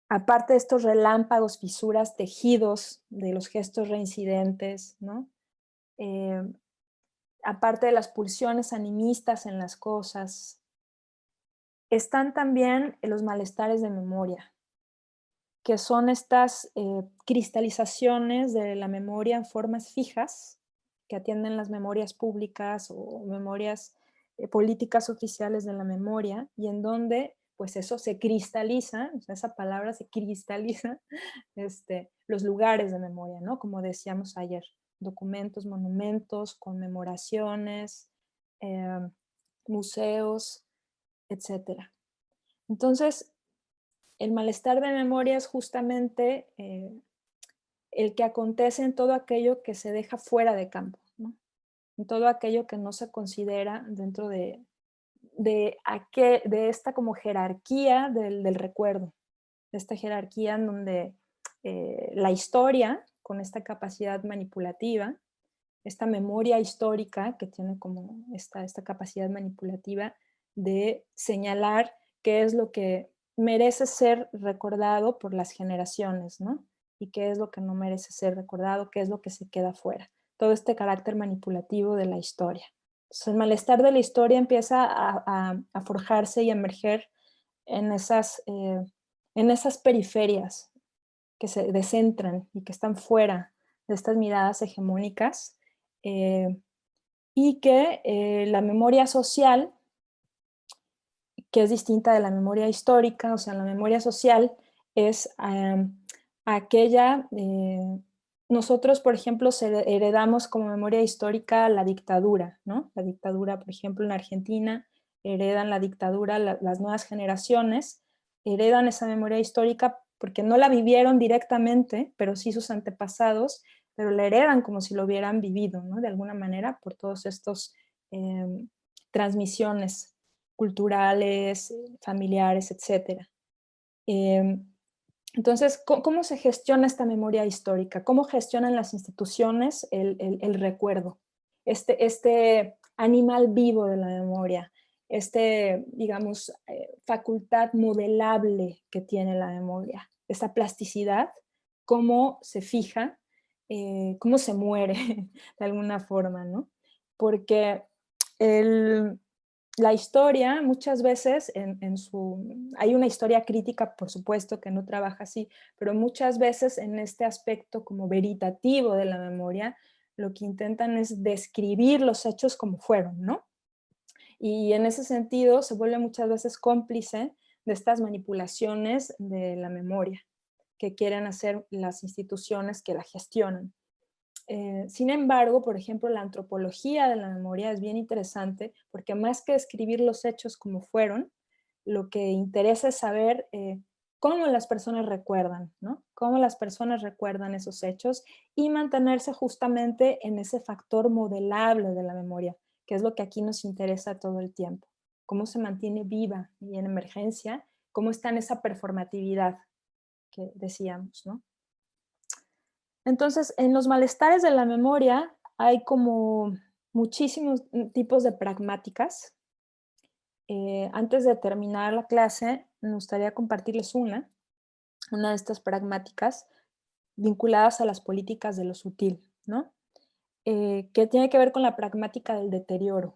aparte de estos relámpagos, fisuras, tejidos de los gestos reincidentes, ¿no? Aparte de las pulsiones animistas en las cosas, están también los malestares de memoria, que son estas cristalizaciones de la memoria en formas fijas, que atienden las memorias públicas o memorias políticas oficiales de la memoria, y en donde pues eso se cristaliza, o sea, esa palabra se cristaliza, los lugares de memoria, ¿no? Como decíamos ayer, documentos, monumentos, conmemoraciones, museos, etc. Entonces, el malestar de memoria es justamente el que acontece en todo aquello que se deja fuera de campo, ¿no? En todo aquello que no se considera dentro de esta como jerarquía del recuerdo, de esta jerarquía en donde la historia, con esta capacidad manipulativa, esta memoria histórica que tiene como esta capacidad manipulativa de señalar qué es lo que merece ser recordado por las generaciones, ¿no? Y qué es lo que no merece ser recordado, qué es lo que se queda fuera. Todo este carácter manipulativo de la historia. Entonces, el malestar de la historia empieza a forjarse y a emerger en esas periferias que se descentran y que están fuera de estas miradas hegemónicas, y que la memoria social que es distinta de la memoria histórica. O sea, la memoria social es aquella, nosotros, por ejemplo, heredamos como memoria histórica la dictadura, ¿no? La dictadura, por ejemplo, en Argentina, heredan la dictadura las nuevas generaciones, heredan esa memoria histórica porque no la vivieron directamente, pero sí sus antepasados, pero la heredan como si lo hubieran vivido, ¿no? De alguna manera, por todos estos transmisiones culturales, familiares, etc. Entonces, ¿cómo se gestiona esta memoria histórica? ¿Cómo gestionan las instituciones el recuerdo? Este animal vivo de la memoria, digamos, facultad modelable que tiene la memoria, esta plasticidad, cómo se fija, cómo se muere de alguna forma, ¿no? Porque la historia muchas veces hay una historia crítica, por supuesto, que no trabaja así, pero muchas veces en este aspecto como veritativo de la memoria, lo que intentan es describir los hechos como fueron, ¿no? Y en ese sentido se vuelve muchas veces cómplice de estas manipulaciones de la memoria que quieren hacer las instituciones que la gestionan. Sin embargo, por ejemplo, la antropología de la memoria es bien interesante porque más que describir los hechos como fueron, lo que interesa es saber cómo las personas recuerdan, ¿no? Cómo las personas recuerdan esos hechos y mantenerse justamente en ese factor modelable de la memoria, que es lo que aquí nos interesa todo el tiempo. Cómo se mantiene viva y en emergencia, cómo está en esa performatividad que decíamos, ¿no? Entonces, en los malestares de la memoria hay como muchísimos tipos de pragmáticas. Antes de terminar la clase, me gustaría compartirles una de estas pragmáticas vinculadas a las políticas de lo sutil, ¿no? Que tiene que ver con la pragmática del deterioro,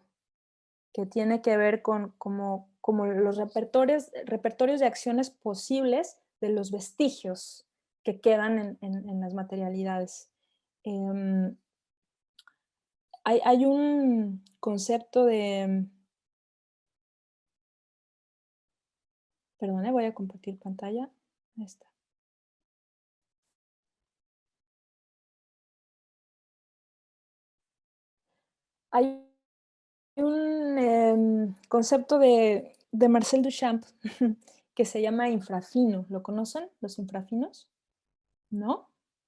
que tiene que ver con como los repertorios de acciones posibles de los vestigios que quedan en las materialidades. Hay un concepto de... Perdón, voy a compartir pantalla. Ahí está. Hay un concepto de Marcel Duchamp que se llama infrafino. ¿Lo conocen, los infrafinos? ¿No?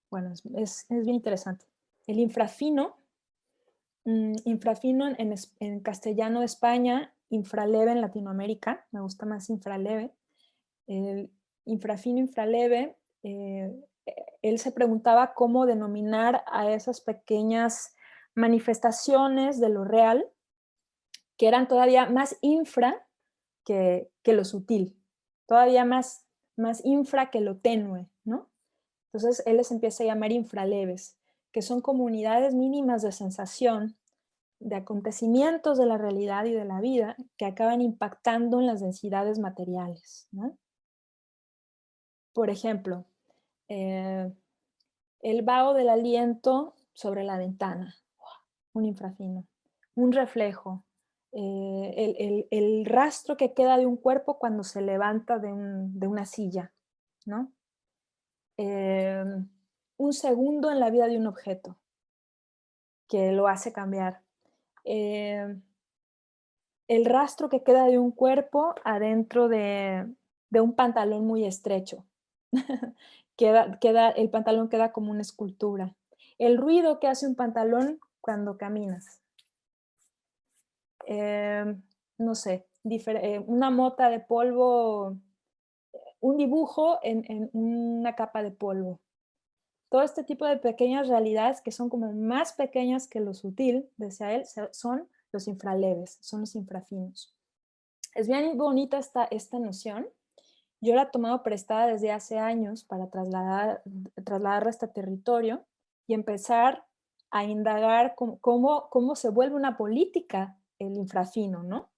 Bueno, es bien interesante. El infrafino, infrafino en castellano de España, infraleve en Latinoamérica, me gusta más infraleve. El infrafino, infraleve, él se preguntaba cómo denominar a esas pequeñas manifestaciones de lo real que eran todavía más infra que lo sutil, todavía más infra que lo tenue, ¿no? Entonces él les empieza a llamar infraleves, que son comunidades mínimas de sensación, de acontecimientos de la realidad y de la vida que acaban impactando en las densidades materiales, ¿no? Por ejemplo, el vaho del aliento sobre la ventana, un infrafino, un reflejo, el rastro que queda de un cuerpo cuando se levanta de una silla, ¿no? Un segundo en la vida de un objeto que lo hace cambiar. El rastro que queda de un cuerpo adentro de un pantalón muy estrecho. El pantalón queda como una escultura. El ruido que hace un pantalón cuando caminas. No sé, una mota de polvo, un dibujo en una capa de polvo. Todo este tipo de pequeñas realidades que son como más pequeñas que lo sutil, decía él, son los infraleves, son los infrafinos. Es bien bonita esta noción. Yo la he tomado prestada desde hace años para trasladarla a este territorio y empezar a indagar cómo se vuelve una política el infrafino, ¿no?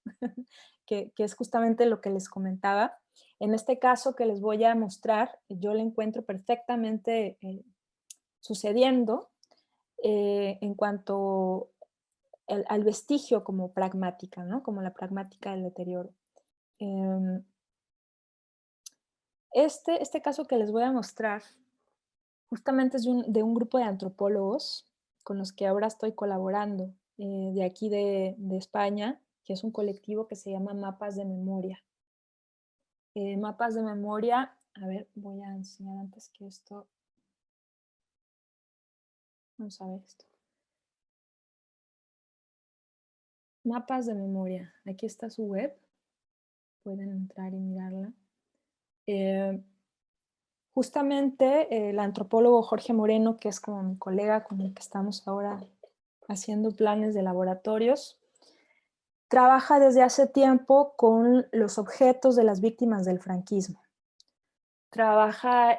que es justamente lo que les comentaba. En este caso que les voy a mostrar, yo lo encuentro perfectamente sucediendo en cuanto al vestigio como pragmática, ¿no? Como la pragmática del deterioro. Em, este caso que les voy a mostrar justamente es de un grupo de antropólogos con los que ahora estoy colaborando, de aquí de España, que es un colectivo que se llama Mapas de Memoria. Mapas de Memoria, a ver, voy a enseñar antes que esto. Vamos a ver esto. Mapas de Memoria, aquí está su web, pueden entrar y mirarla. Justamente el antropólogo Jorge Moreno, que es como mi colega con el que estamos ahora haciendo planes de laboratorios, trabaja desde hace tiempo con los objetos de las víctimas del franquismo. Trabaja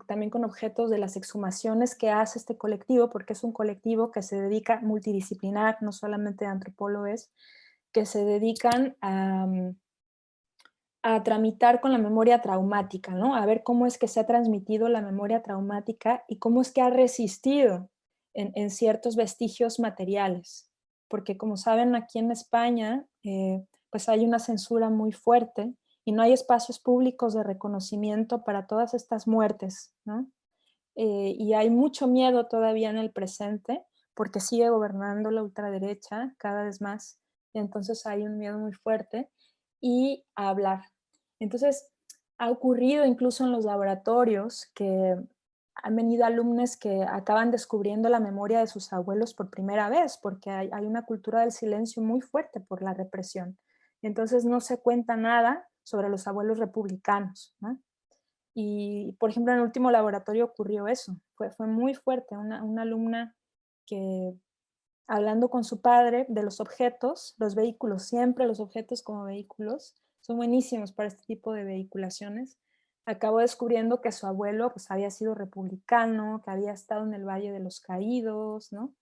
también con objetos de las exhumaciones que hace este colectivo, porque es un colectivo que se dedica multidisciplinar, no solamente antropólogos, que se dedican a tramitar con la memoria traumática, ¿no? A ver cómo es que se ha transmitido la memoria traumática y cómo es que ha resistido en ciertos vestigios materiales. Porque como saben, aquí en España, pues hay una censura muy fuerte y no hay espacios públicos de reconocimiento para todas estas muertes, ¿no? Y hay mucho miedo todavía en el presente porque sigue gobernando la ultraderecha cada vez más. Entonces hay un miedo muy fuerte y a hablar. Entonces, ha ocurrido incluso en los laboratorios que han venido alumnos que acaban descubriendo la memoria de sus abuelos por primera vez, porque hay una cultura del silencio muy fuerte por la represión. Entonces no se cuenta nada sobre los abuelos republicanos, ¿no? Y, por ejemplo, en el último laboratorio ocurrió eso. Fue muy fuerte. Una alumna que, hablando con su padre de los objetos, los vehículos, siempre los objetos como vehículos, son buenísimos para este tipo de vehiculaciones, acabó descubriendo que su abuelo pues, había sido republicano, que había estado en el Valle de los Caídos, ¿no?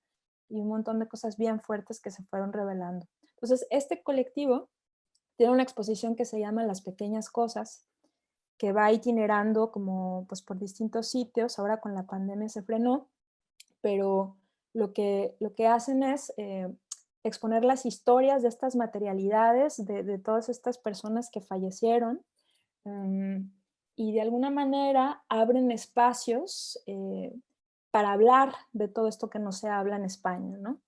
Y un montón de cosas bien fuertes que se fueron revelando. Entonces, este colectivo tiene una exposición que se llama Las Pequeñas Cosas, que va itinerando como pues, por distintos sitios. Ahora con la pandemia se frenó, pero lo que hacen es exponer las historias de estas materialidades, de todas estas personas que fallecieron, y de alguna manera abren espacios para hablar de todo esto que no se habla en España, ¿no?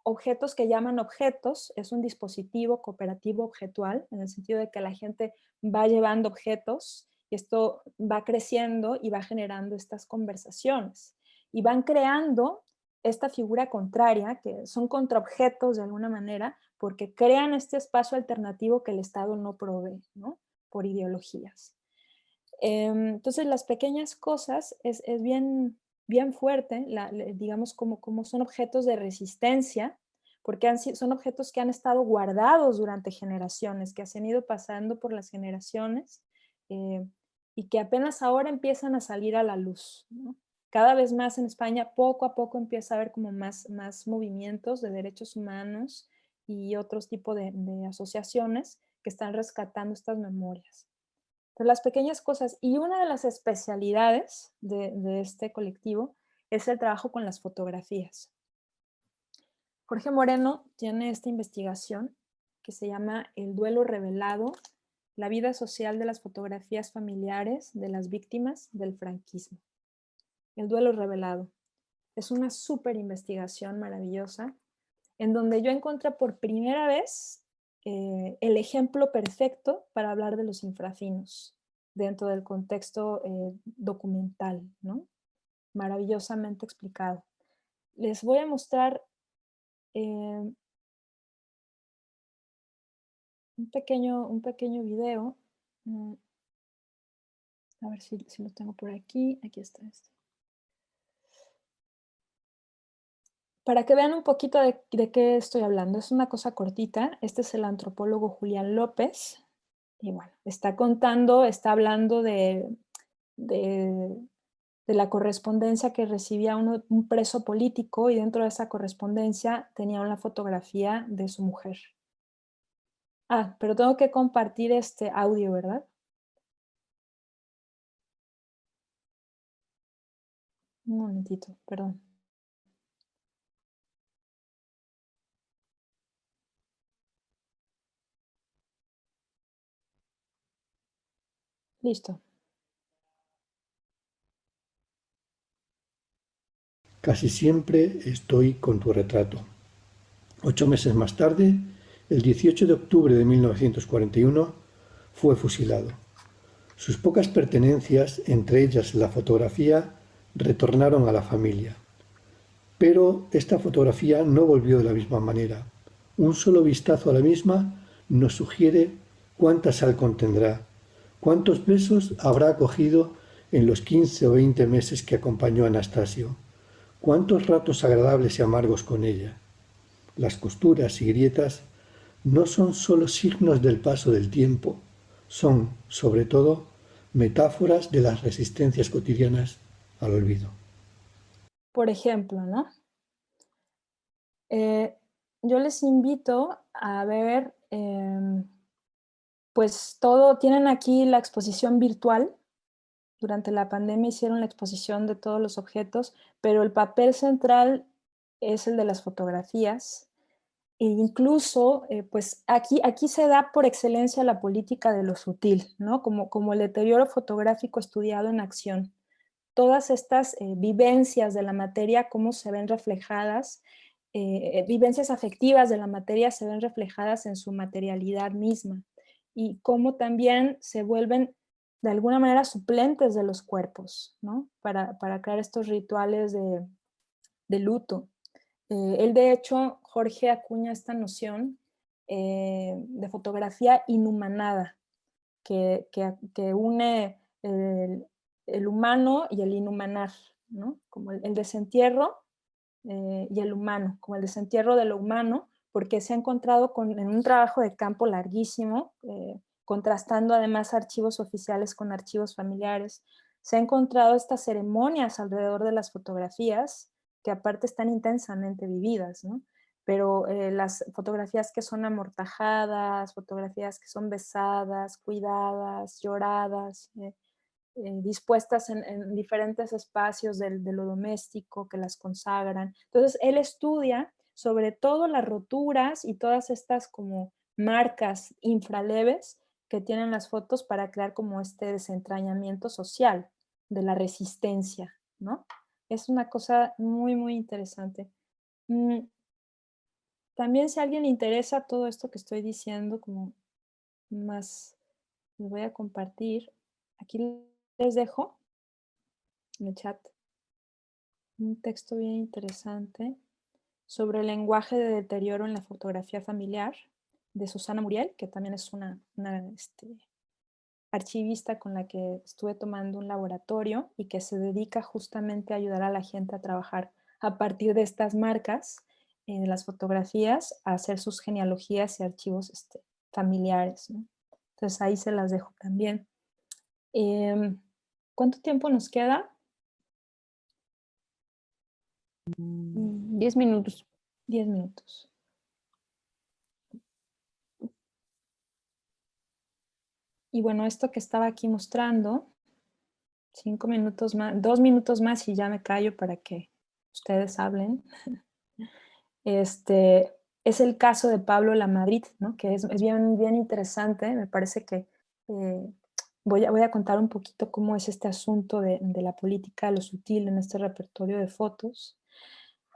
Objetos que llaman objetos, es un dispositivo cooperativo objetual, en el sentido de que la gente va llevando objetos y esto va creciendo y va generando estas conversaciones. Y van creando esta figura contraria, que son contraobjetos de alguna manera, porque crean este espacio alternativo que el Estado no provee, ¿no? Por ideologías. Entonces, las pequeñas cosas es bien fuerte, digamos, como son objetos de resistencia, porque son objetos que han estado guardados durante generaciones, que se han ido pasando por las generaciones y que apenas ahora empiezan a salir a la luz, ¿no? Cada vez más en España, poco a poco empieza a haber como más movimientos de derechos humanos y otros tipos de asociaciones que están rescatando estas memorias. Entonces, las pequeñas cosas. Y una de las especialidades de este colectivo es el trabajo con las fotografías. Jorge Moreno tiene esta investigación que se llama El duelo revelado, la vida social de las fotografías familiares de las víctimas del franquismo. El duelo revelado. Es una súper investigación maravillosa en donde yo encontré por primera vez el ejemplo perfecto para hablar de los infrafinos dentro del contexto documental, ¿no? Maravillosamente explicado. Les voy a mostrar un pequeño video. A ver si lo tengo por aquí. Aquí está este. Para que vean un poquito de qué estoy hablando. Es una cosa cortita. Este es el antropólogo Julián López. Y bueno, está hablando de la correspondencia que recibía un preso político, y dentro de esa correspondencia tenía una fotografía de su mujer. Ah, pero tengo que compartir este audio, ¿verdad? Un momentito, perdón. Listo. Casi siempre estoy con tu retrato. 8 meses más tarde, el 18 de octubre de 1941, fue fusilado. Sus pocas pertenencias, entre ellas la fotografía, retornaron a la familia. Pero esta fotografía no volvió de la misma manera. Un solo vistazo a la misma nos sugiere cuánta sal contendrá, cuántos besos habrá acogido en los 15 o 20 meses que acompañó a Anastasio, cuántos ratos agradables y amargos con ella. Las costuras y grietas no son solo signos del paso del tiempo, son, sobre todo, metáforas de las resistencias cotidianas al olvido. Por ejemplo, ¿no? Yo les invito a ver, pues tienen aquí la exposición virtual. Durante la pandemia hicieron la exposición de todos los objetos, pero el papel central es el de las fotografías. E incluso, pues aquí se da por excelencia la política de lo sutil, ¿no? Como el deterioro fotográfico estudiado en acción. Todas estas vivencias de la materia, cómo se ven reflejadas, vivencias afectivas de la materia se ven reflejadas en su materialidad misma, y cómo también se vuelven de alguna manera suplentes de los cuerpos, ¿no? Para crear estos rituales de luto. Él, de hecho, Jorge acuña esta noción de fotografía inhumanada, que une el humano y el inhumanar, ¿no? Como el desentierro y el humano, como el desentierro de lo humano, porque se ha encontrado en un trabajo de campo larguísimo, contrastando además archivos oficiales con archivos familiares, se ha encontrado estas ceremonias alrededor de las fotografías, que aparte están intensamente vividas, ¿no? Pero las fotografías que son amortajadas, fotografías que son besadas, cuidadas, lloradas, dispuestas en diferentes espacios de lo doméstico que las consagran. Entonces, él estudia sobre todo las roturas y todas estas como marcas infraleves que tienen las fotos para crear como este desentrañamiento social de la resistencia, ¿no? Es una cosa muy, muy interesante. También, si a alguien le interesa todo esto que estoy diciendo, como más, les voy a compartir. Aquí les dejo en el chat un texto bien interesante sobre el lenguaje de deterioro en la fotografía familiar de Susana Muriel, que también es una archivista con la que estuve tomando un laboratorio y que se dedica justamente a ayudar a la gente a trabajar a partir de estas marcas de las fotografías, a hacer sus genealogías y archivos familiares, ¿no? Entonces ahí se las dejo también. ¿Cuánto tiempo nos queda? 10 minutos. 10 minutos. Y bueno, esto que estaba aquí mostrando, 5 minutos más, 2 minutos más y ya me callo para que ustedes hablen. Es el caso de Pablo Lamadrid, ¿no? Que es bien, bien interesante. Me parece que voy a contar un poquito cómo es este asunto de la política de lo sutil en este repertorio de fotos.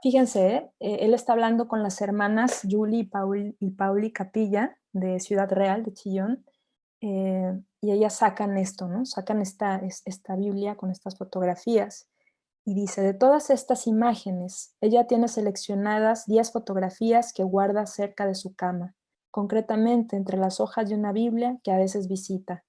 Fíjense, él está hablando con las hermanas Julie y Pauli Capilla de Ciudad Real, de Chillón, y ellas sacan esto, ¿no? Sacan esta Biblia con estas fotografías. Y dice, de todas estas imágenes, ella tiene seleccionadas 10 fotografías que guarda cerca de su cama, concretamente entre las hojas de una Biblia que a veces visita.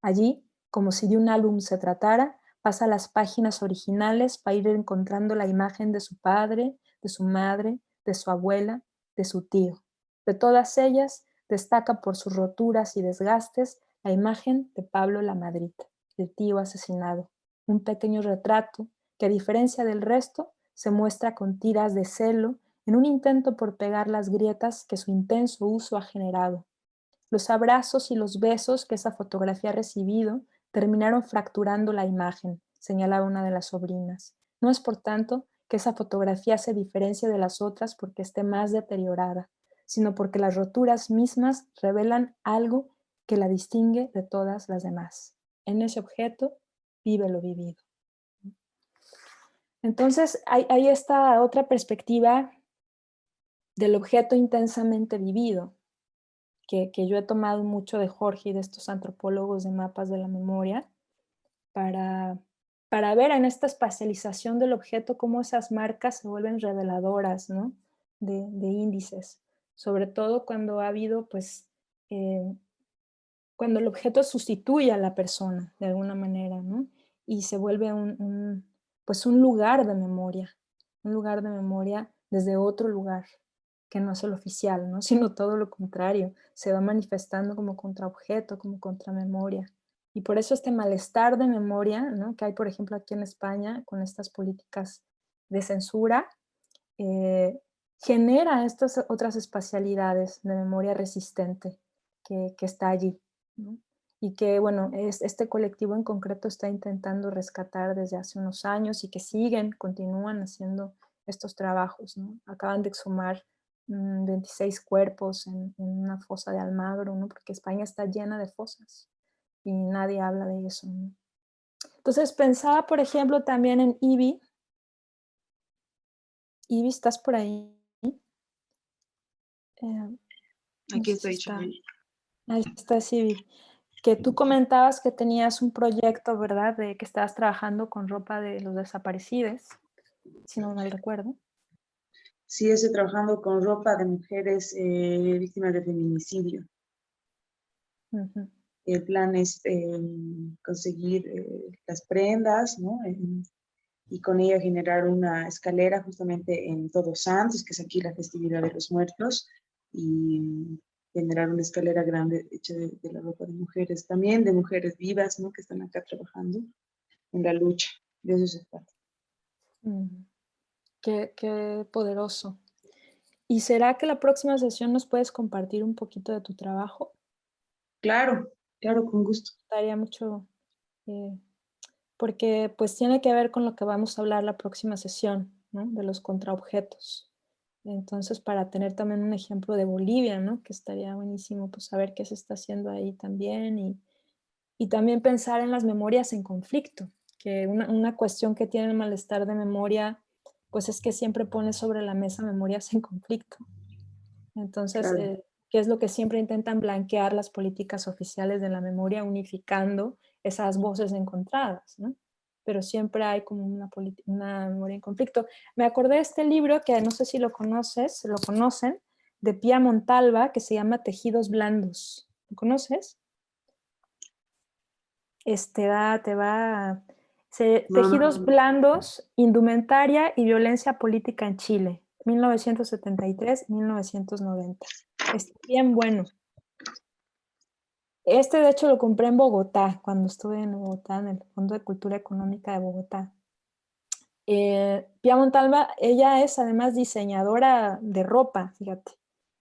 Allí, como si de un álbum se tratara, pasa las páginas originales para ir encontrando la imagen de su padre, de su madre, de su abuela, de su tío. De todas ellas, destaca por sus roturas y desgastes la imagen de Pablo Lamadrid, el tío asesinado, un pequeño retrato que, a diferencia del resto, se muestra con tiras de celo en un intento por pegar las grietas que su intenso uso ha generado. Los abrazos y los besos que esa fotografía ha recibido terminaron fracturando la imagen, señalaba una de las sobrinas. No es, por tanto, que esa fotografía se diferencie de las otras porque esté más deteriorada, sino porque las roturas mismas revelan algo que la distingue de todas las demás. en ese objeto, vive lo vivido. Entonces, hay esta otra perspectiva del objeto intensamente vivido, que yo he tomado mucho de Jorge y de estos antropólogos de mapas de la memoria, para ver en esta espacialización del objeto cómo esas marcas se vuelven reveladoras, ¿no? de índices, sobre todo cuando ha habido, pues, cuando el objeto sustituye a la persona de alguna manera, ¿no? Y se vuelve pues un lugar de memoria desde otro lugar, que no es el oficial, ¿no? Sino todo lo contrario, se va manifestando como contraobjeto, como contramemoria. Y por eso este malestar de memoria, ¿no? Que hay, por ejemplo, aquí en España, con estas políticas de censura, genera estas otras espacialidades de memoria resistente que está allí, ¿no? Y que, bueno, este colectivo en concreto está intentando rescatar desde hace unos años y que continúan haciendo estos trabajos, ¿no? Acaban de exhumar 26 cuerpos en una fosa de Almagro, ¿no? Porque España está llena de fosas y nadie habla de eso, ¿no? Entonces pensaba, por ejemplo, también en Ibi. Ibi, ¿estás por ahí? Aquí no estoy, está. Chabeli. Ahí está, Ibi. Que tú comentabas que tenías un proyecto, ¿verdad? De que estabas trabajando con ropa de los desaparecidos, si no mal recuerdo. Sí, estoy trabajando con ropa de mujeres víctimas de feminicidio. Uh-huh. El plan es conseguir las prendas, ¿no? Y con ella generar una escalera justamente en Todos Santos, que es aquí la festividad de los muertos, y generar una escalera grande hecha de la ropa de mujeres, también de mujeres vivas, ¿no? Que están acá trabajando en la lucha. De eso se trata. Qué poderoso. ¿Y será que la próxima sesión nos puedes compartir un poquito de tu trabajo? Claro, claro, con gusto. Estaría mucho, porque pues tiene que ver con lo que vamos a hablar la próxima sesión, ¿no? De los contraobjetos. Entonces, para tener también un ejemplo de Bolivia, ¿no? Que estaría buenísimo, pues saber qué se está haciendo ahí también y también pensar en las memorias en conflicto, que una cuestión que tiene el malestar de memoria, pues es que siempre pone sobre la mesa memorias en conflicto. Entonces, Claro. ¿qué es lo que siempre intentan blanquear las políticas oficiales de la memoria, unificando esas voces encontradas, ¿no? Pero siempre hay como una memoria en conflicto. Me acordé de este libro, que no sé si lo conocen, de Pia Montalva, que se llama Tejidos Blandos. ¿Lo conoces? Tejidos Blandos, Indumentaria y Violencia Política en Chile, 1973-1990. Está bien bueno. De hecho, lo compré en Bogotá, cuando estuve en Bogotá, en el Fondo de Cultura Económica de Bogotá. Pia Montalva, ella es además diseñadora de ropa, fíjate.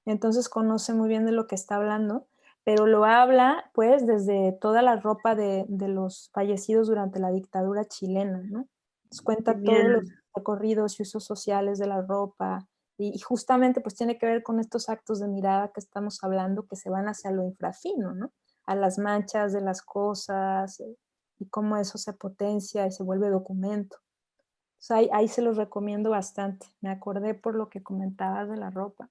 Entonces conoce muy bien de lo que está hablando, pero lo habla pues desde toda la ropa de los fallecidos durante la dictadura chilena, ¿no? Nos cuenta todos los recorridos y usos sociales de la ropa y justamente pues tiene que ver con estos actos de mirada que estamos hablando que se van hacia lo infrafino, ¿no? A las manchas de las cosas y cómo eso se potencia y se vuelve documento. O sea, ahí se los recomiendo bastante. Me acordé por lo que comentabas de la ropa.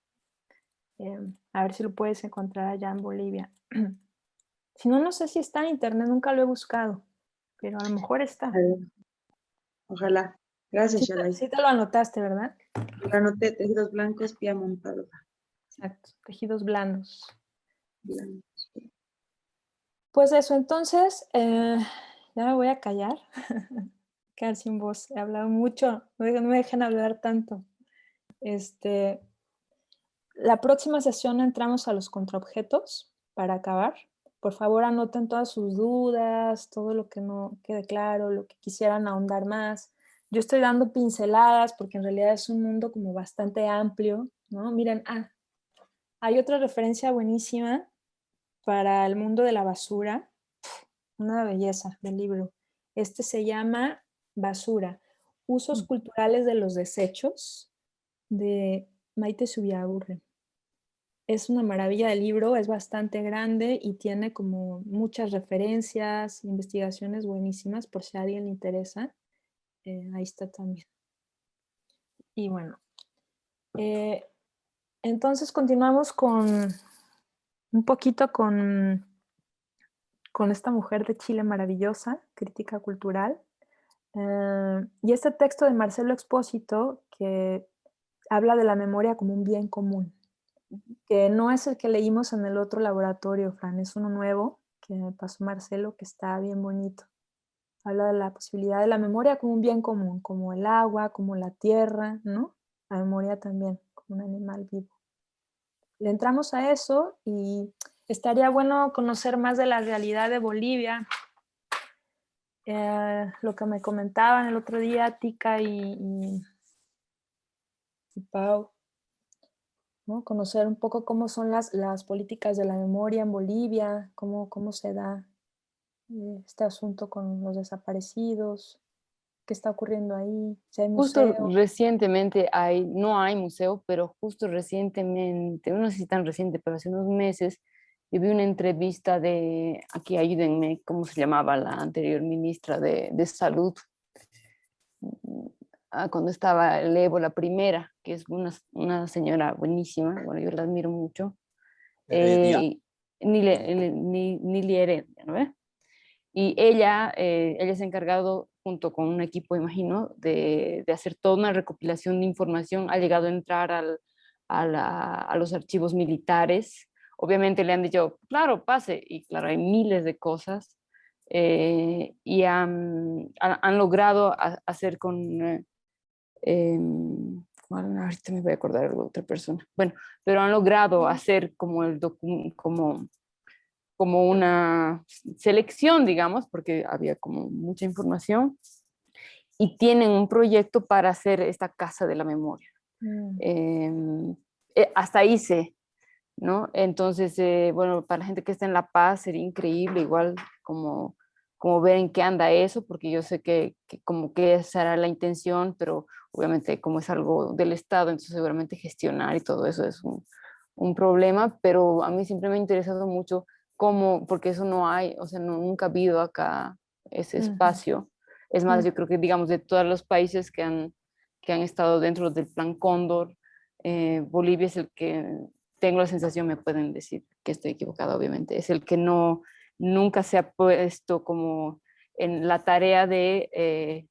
A ver si lo puedes encontrar allá en Bolivia. Si no, no sé si está en internet, nunca lo he buscado, pero a lo mejor está. Ojalá. Gracias, Shalai. Sí te lo anotaste, ¿verdad? Lo anoté, tejidos blancos, Pia Montalva. Exacto, tejidos blandos. Blancos. Pues eso, entonces, ya me voy a callar. Quedar sin voz. He hablado mucho, no me dejen hablar tanto. La próxima sesión entramos a los contraobjetos para acabar. Por favor, anoten todas sus dudas, todo lo que no quede claro, lo que quisieran ahondar más. Yo estoy dando pinceladas porque en realidad es un mundo como bastante amplio, ¿no? Miren, hay otra referencia buenísima para el mundo de la basura. Una belleza del libro. Se llama Basura, Usos Culturales de los Desechos, de Maite Zubiaurre. Es una maravilla de libro, es bastante grande y tiene como muchas referencias, investigaciones buenísimas por si a alguien le interesa. Ahí está también. Y bueno, entonces continuamos con un poquito con esta mujer de Chile maravillosa, crítica cultural. Y este texto de Marcelo Expósito que habla de la memoria como un bien común, que no es el que leímos en el otro laboratorio, Fran, es uno nuevo que me pasó Marcelo, que está bien bonito. Habla de la posibilidad de la memoria como un bien común, como el agua, como la tierra, ¿no? La memoria también, como un animal vivo. Le entramos a eso y estaría bueno conocer más de la realidad de Bolivia. Lo que me comentaban el otro día Tika y Pau, ¿no? Conocer un poco cómo son las políticas de la memoria en Bolivia, cómo se da este asunto con los desaparecidos, qué está ocurriendo ahí, si hay Justo museo. recientemente no hay museo, pero justo recientemente, no sé si tan reciente, pero hace unos meses, yo vi una entrevista de, aquí ayúdenme, ¿cómo se llamaba la anterior ministra de Salud? Cuando estaba el Evo, la primera, que es una señora buenísima, bueno, yo la admiro mucho. Heredia. Nili Heredia, ¿no ve? Y ella se ha encargado, junto con un equipo, imagino, de hacer toda una recopilación de información. Ha llegado a entrar a los archivos militares. Obviamente le han dicho, claro, pase. Y claro, hay miles de cosas. Y han logrado hacer con... bueno, ahorita me voy a acordar de otra persona. Bueno, pero han logrado hacer como como una selección, digamos, porque había como mucha información, y tienen un proyecto para hacer esta casa de la memoria. Hasta ahí sé, ¿no? Entonces, bueno, para la gente que está en La Paz sería increíble igual como ver en qué anda eso, porque yo sé que como que esa era la intención, pero obviamente como es algo del Estado, entonces seguramente gestionar y todo eso es un problema, pero a mí siempre me ha interesado mucho cómo, porque eso no hay, o sea, nunca ha habido acá ese espacio. Es más, yo creo que digamos de todos los países que han estado dentro del Plan Cóndor, Bolivia es el que, tengo la sensación, me pueden decir que estoy equivocada, obviamente, es el que nunca se ha puesto como en la tarea de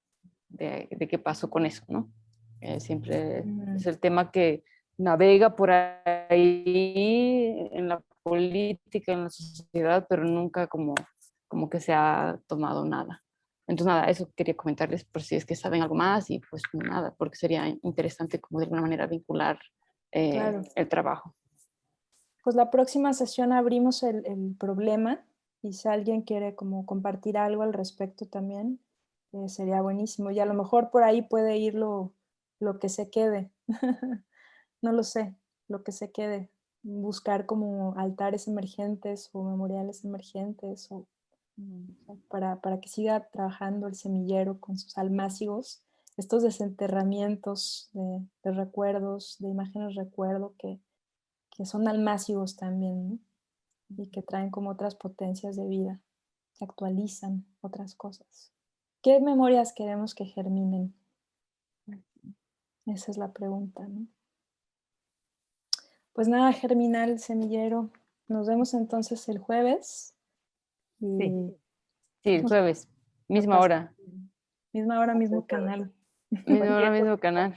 qué pasó con eso, ¿no? Siempre es el tema que navega por ahí en la política, en la sociedad, pero nunca como que se ha tomado nada. Entonces, nada, eso quería comentarles por si es que saben algo más y pues nada, porque sería interesante como de alguna manera vincular Claro. el trabajo. Pues la próxima sesión abrimos el problema y si alguien quiere como compartir algo al respecto también, sería buenísimo. Y a lo mejor por ahí puede ir lo que se quede. No lo sé, lo que se quede. Buscar como altares emergentes o memoriales emergentes o para que siga trabajando el semillero con sus almácigos, estos desenterramientos de recuerdos, de imágenes recuerdo que son almácigos también, ¿no? Y que traen como otras potencias de vida, que actualizan otras cosas. ¿Qué memorias queremos que germinen? Esa es la pregunta, ¿no? Pues nada, germina el semillero. Nos vemos entonces el jueves. Sí, el jueves, misma hora. Misma hora, mismo canal. Misma hora, mismo canal.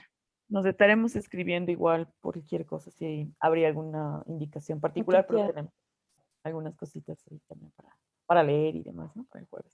Nos estaremos escribiendo igual por cualquier cosa, si habría alguna indicación particular, pero tenemos algunas cositas ahí también para leer y demás, ¿no? Para el jueves.